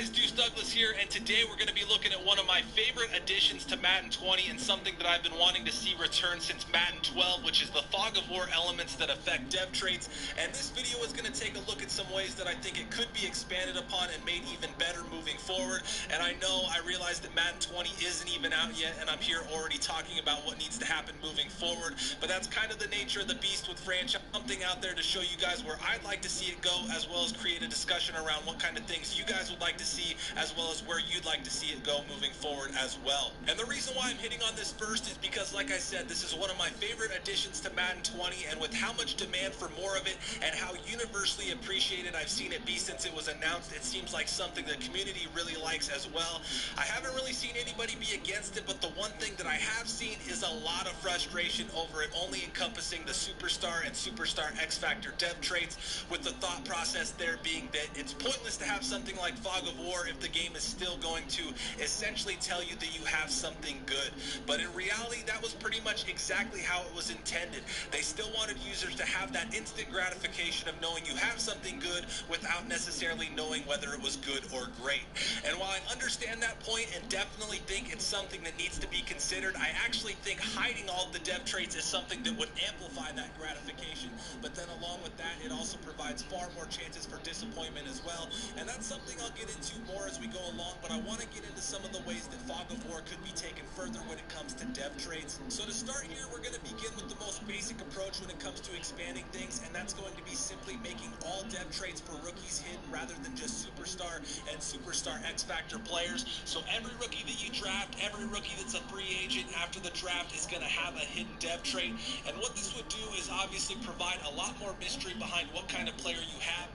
guys, Deuce Douglas here, and today we're going to be looking at one of my favorite additions to Madden 20 and something that I've been wanting to see return since Madden 12, which is the Fog of War elements that affect dev traits. And this video is going to take a look at some ways that I think it could be expanded upon and made even better moving forward. And I know I realize that Madden 20 isn't even out yet, and I'm here already talking about what needs to happen moving forward, but that's kind of the nature of the beast with franchise. Something out there to show you guys where I'd like to see it go, as well as create a discussion around what kind of things you guys would like to see, as well as where you'd like to see it go moving forward as well. And the reason why I'm hitting on this first is because, like I said, this is one of my favorite additions to Madden 20, and with how much demand for more of it and how universally appreciated I've seen it be since it was announced, it seems like something the community really likes as well. I haven't really seen anybody be against it, but the one thing that I have seen is a lot of frustration over it only encompassing the Superstar and Superstar X Factor dev traits, with the thought process there being that it's pointless to have something like Fog of War if the game is still going to essentially tell you that you have something good. But in reality, that was pretty much exactly how it was intended. They still wanted users to have that instant gratification of knowing you have something good without necessarily knowing whether it was good or great. And while I understand that point and definitely think it's something that needs to be considered, I actually think hiding all of the dev traits is something that would amplify that gratification. But then along with that, it also provides far more chances for disappointment as well. And that's something I'll get into more as we go along, but I want to get into some of the ways that Fog of War could be taken further when it comes to dev traits. So to start here, we're going to begin with the most basic approach when it comes to expanding things, and that's going to be simply making all dev traits for rookies hidden rather than just Superstar and Superstar X Factor players. So every rookie that you draft, every rookie that's a free agent after the draft is going to have a hidden dev trait. And what this would do is obviously provide a lot more mystery behind what kind of player you have.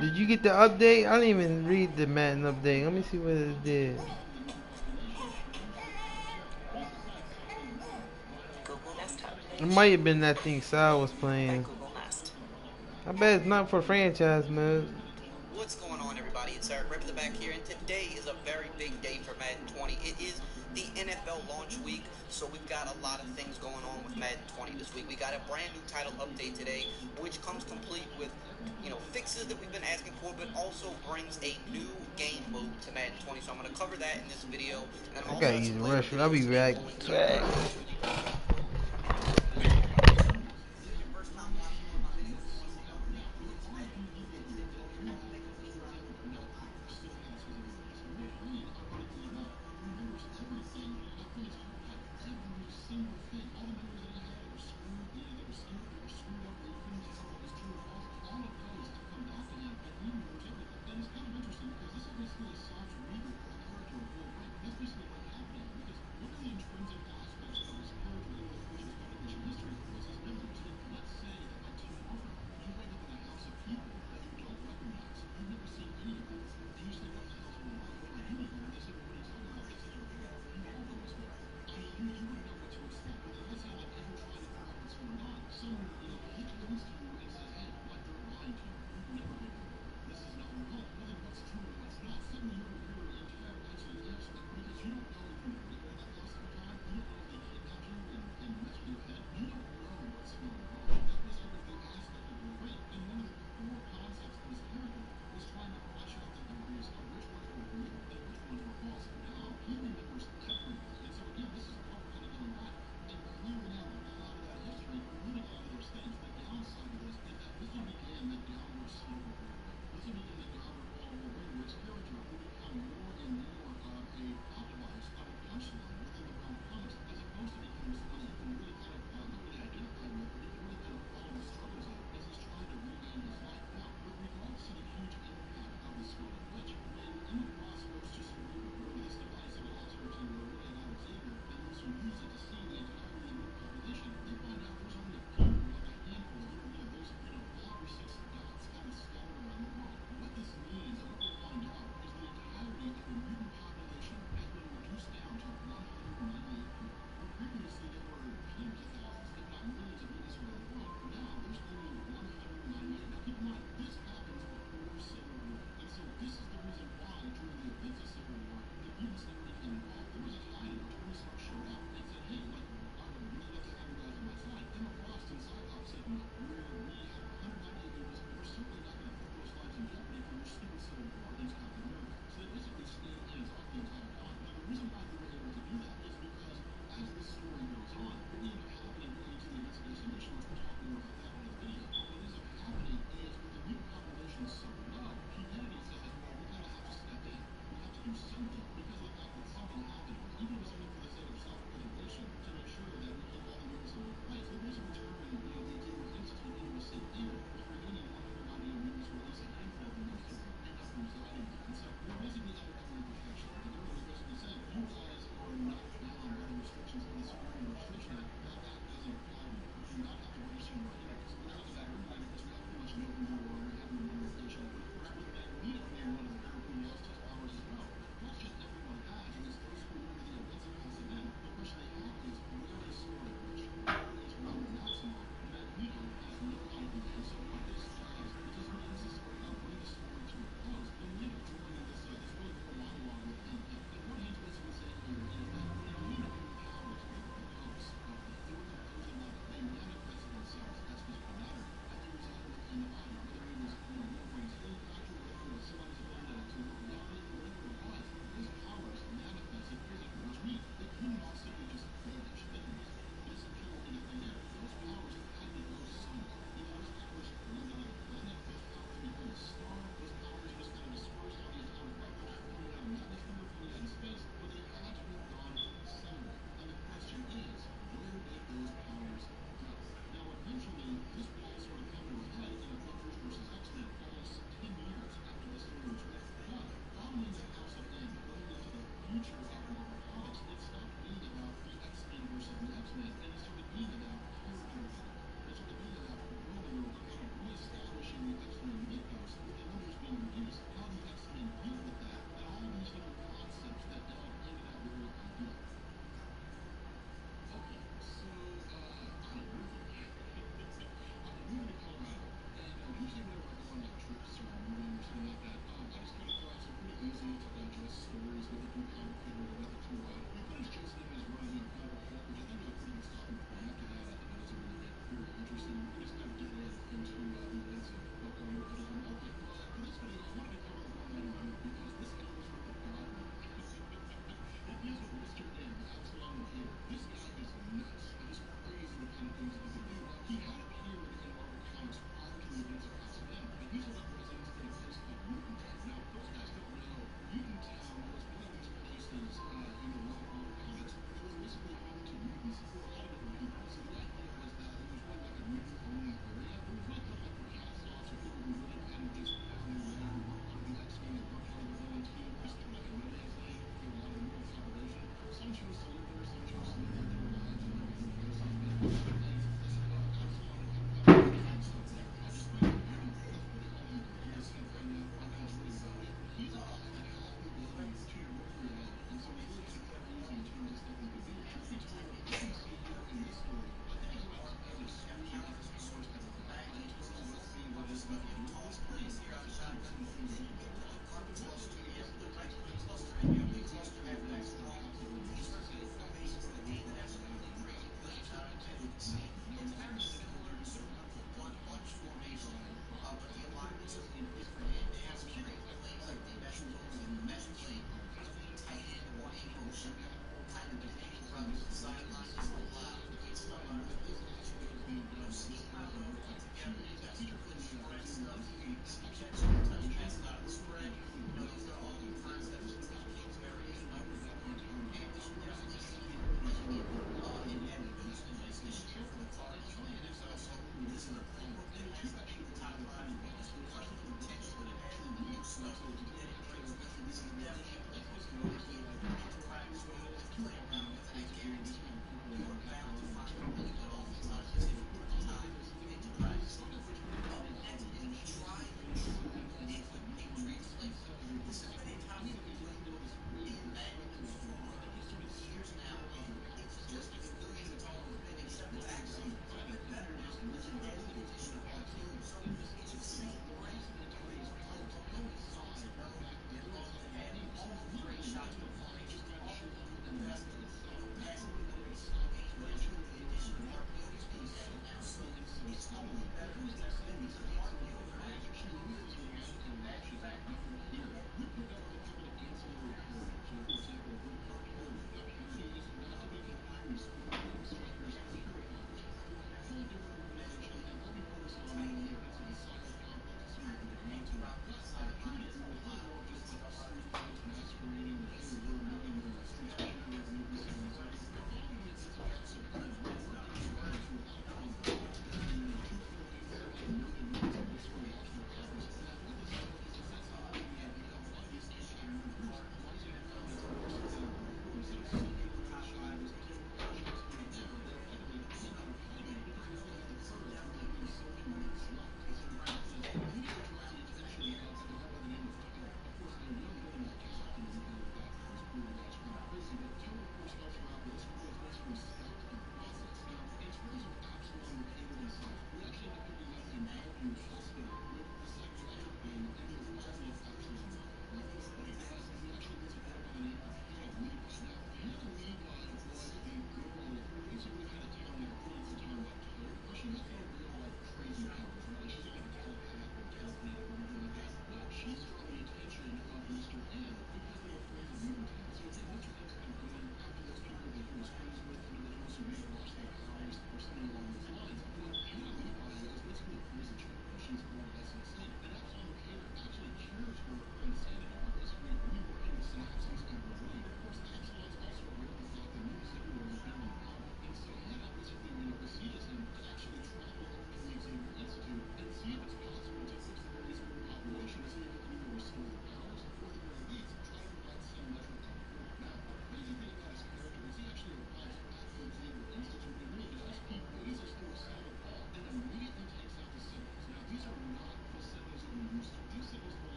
Did you get the update? I didn't even read the Madden update. Let me see what it did. It might have been that thing Sal was playing. I bet it's not for franchise mode. What's going on, everybody? It's Eric Ribbon back here, and today is a very big day for Madden 20. It is the NFL launch week, so we've got a lot of things going on with Madden 20 this week. We got a brand new title update today, which comes complete with, fixes that we've been asking for, but also brings a new game mode to Madden 20. So I'm going to cover that in this video, and I'm I also gotta going use to the play the restroom. I'll be videos back. and going to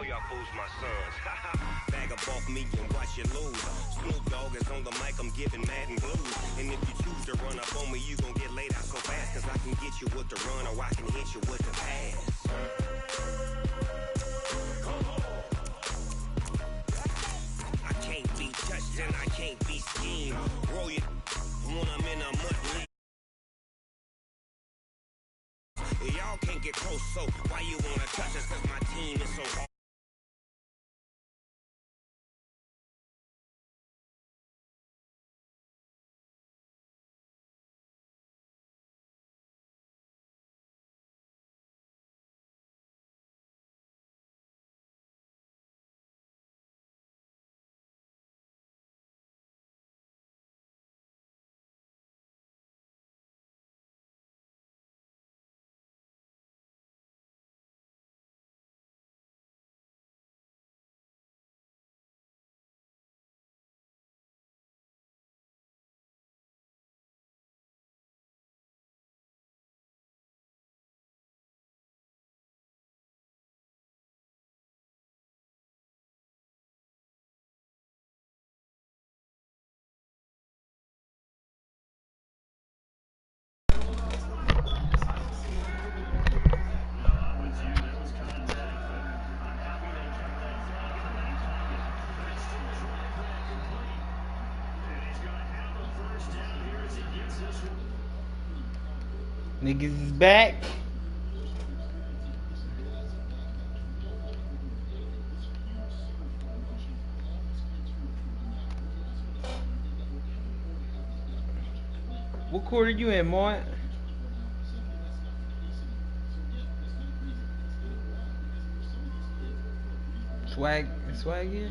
all y'all fools my sons. Bag up off me and watch you lose. Snoop Dogg is on the mic, I'm giving Madden blues. And if you choose to run up on me, you gon' get laid out so fast. Cause I can get you with the run or I can hit you with the pass. I can't be touched and I can't be schemed. Roll you when I'm in a mud league. Y'all can't get close, so why you wanna touch us? Cause my team is so hard. Niggas is back. What quarter you in, Mort? Swag here?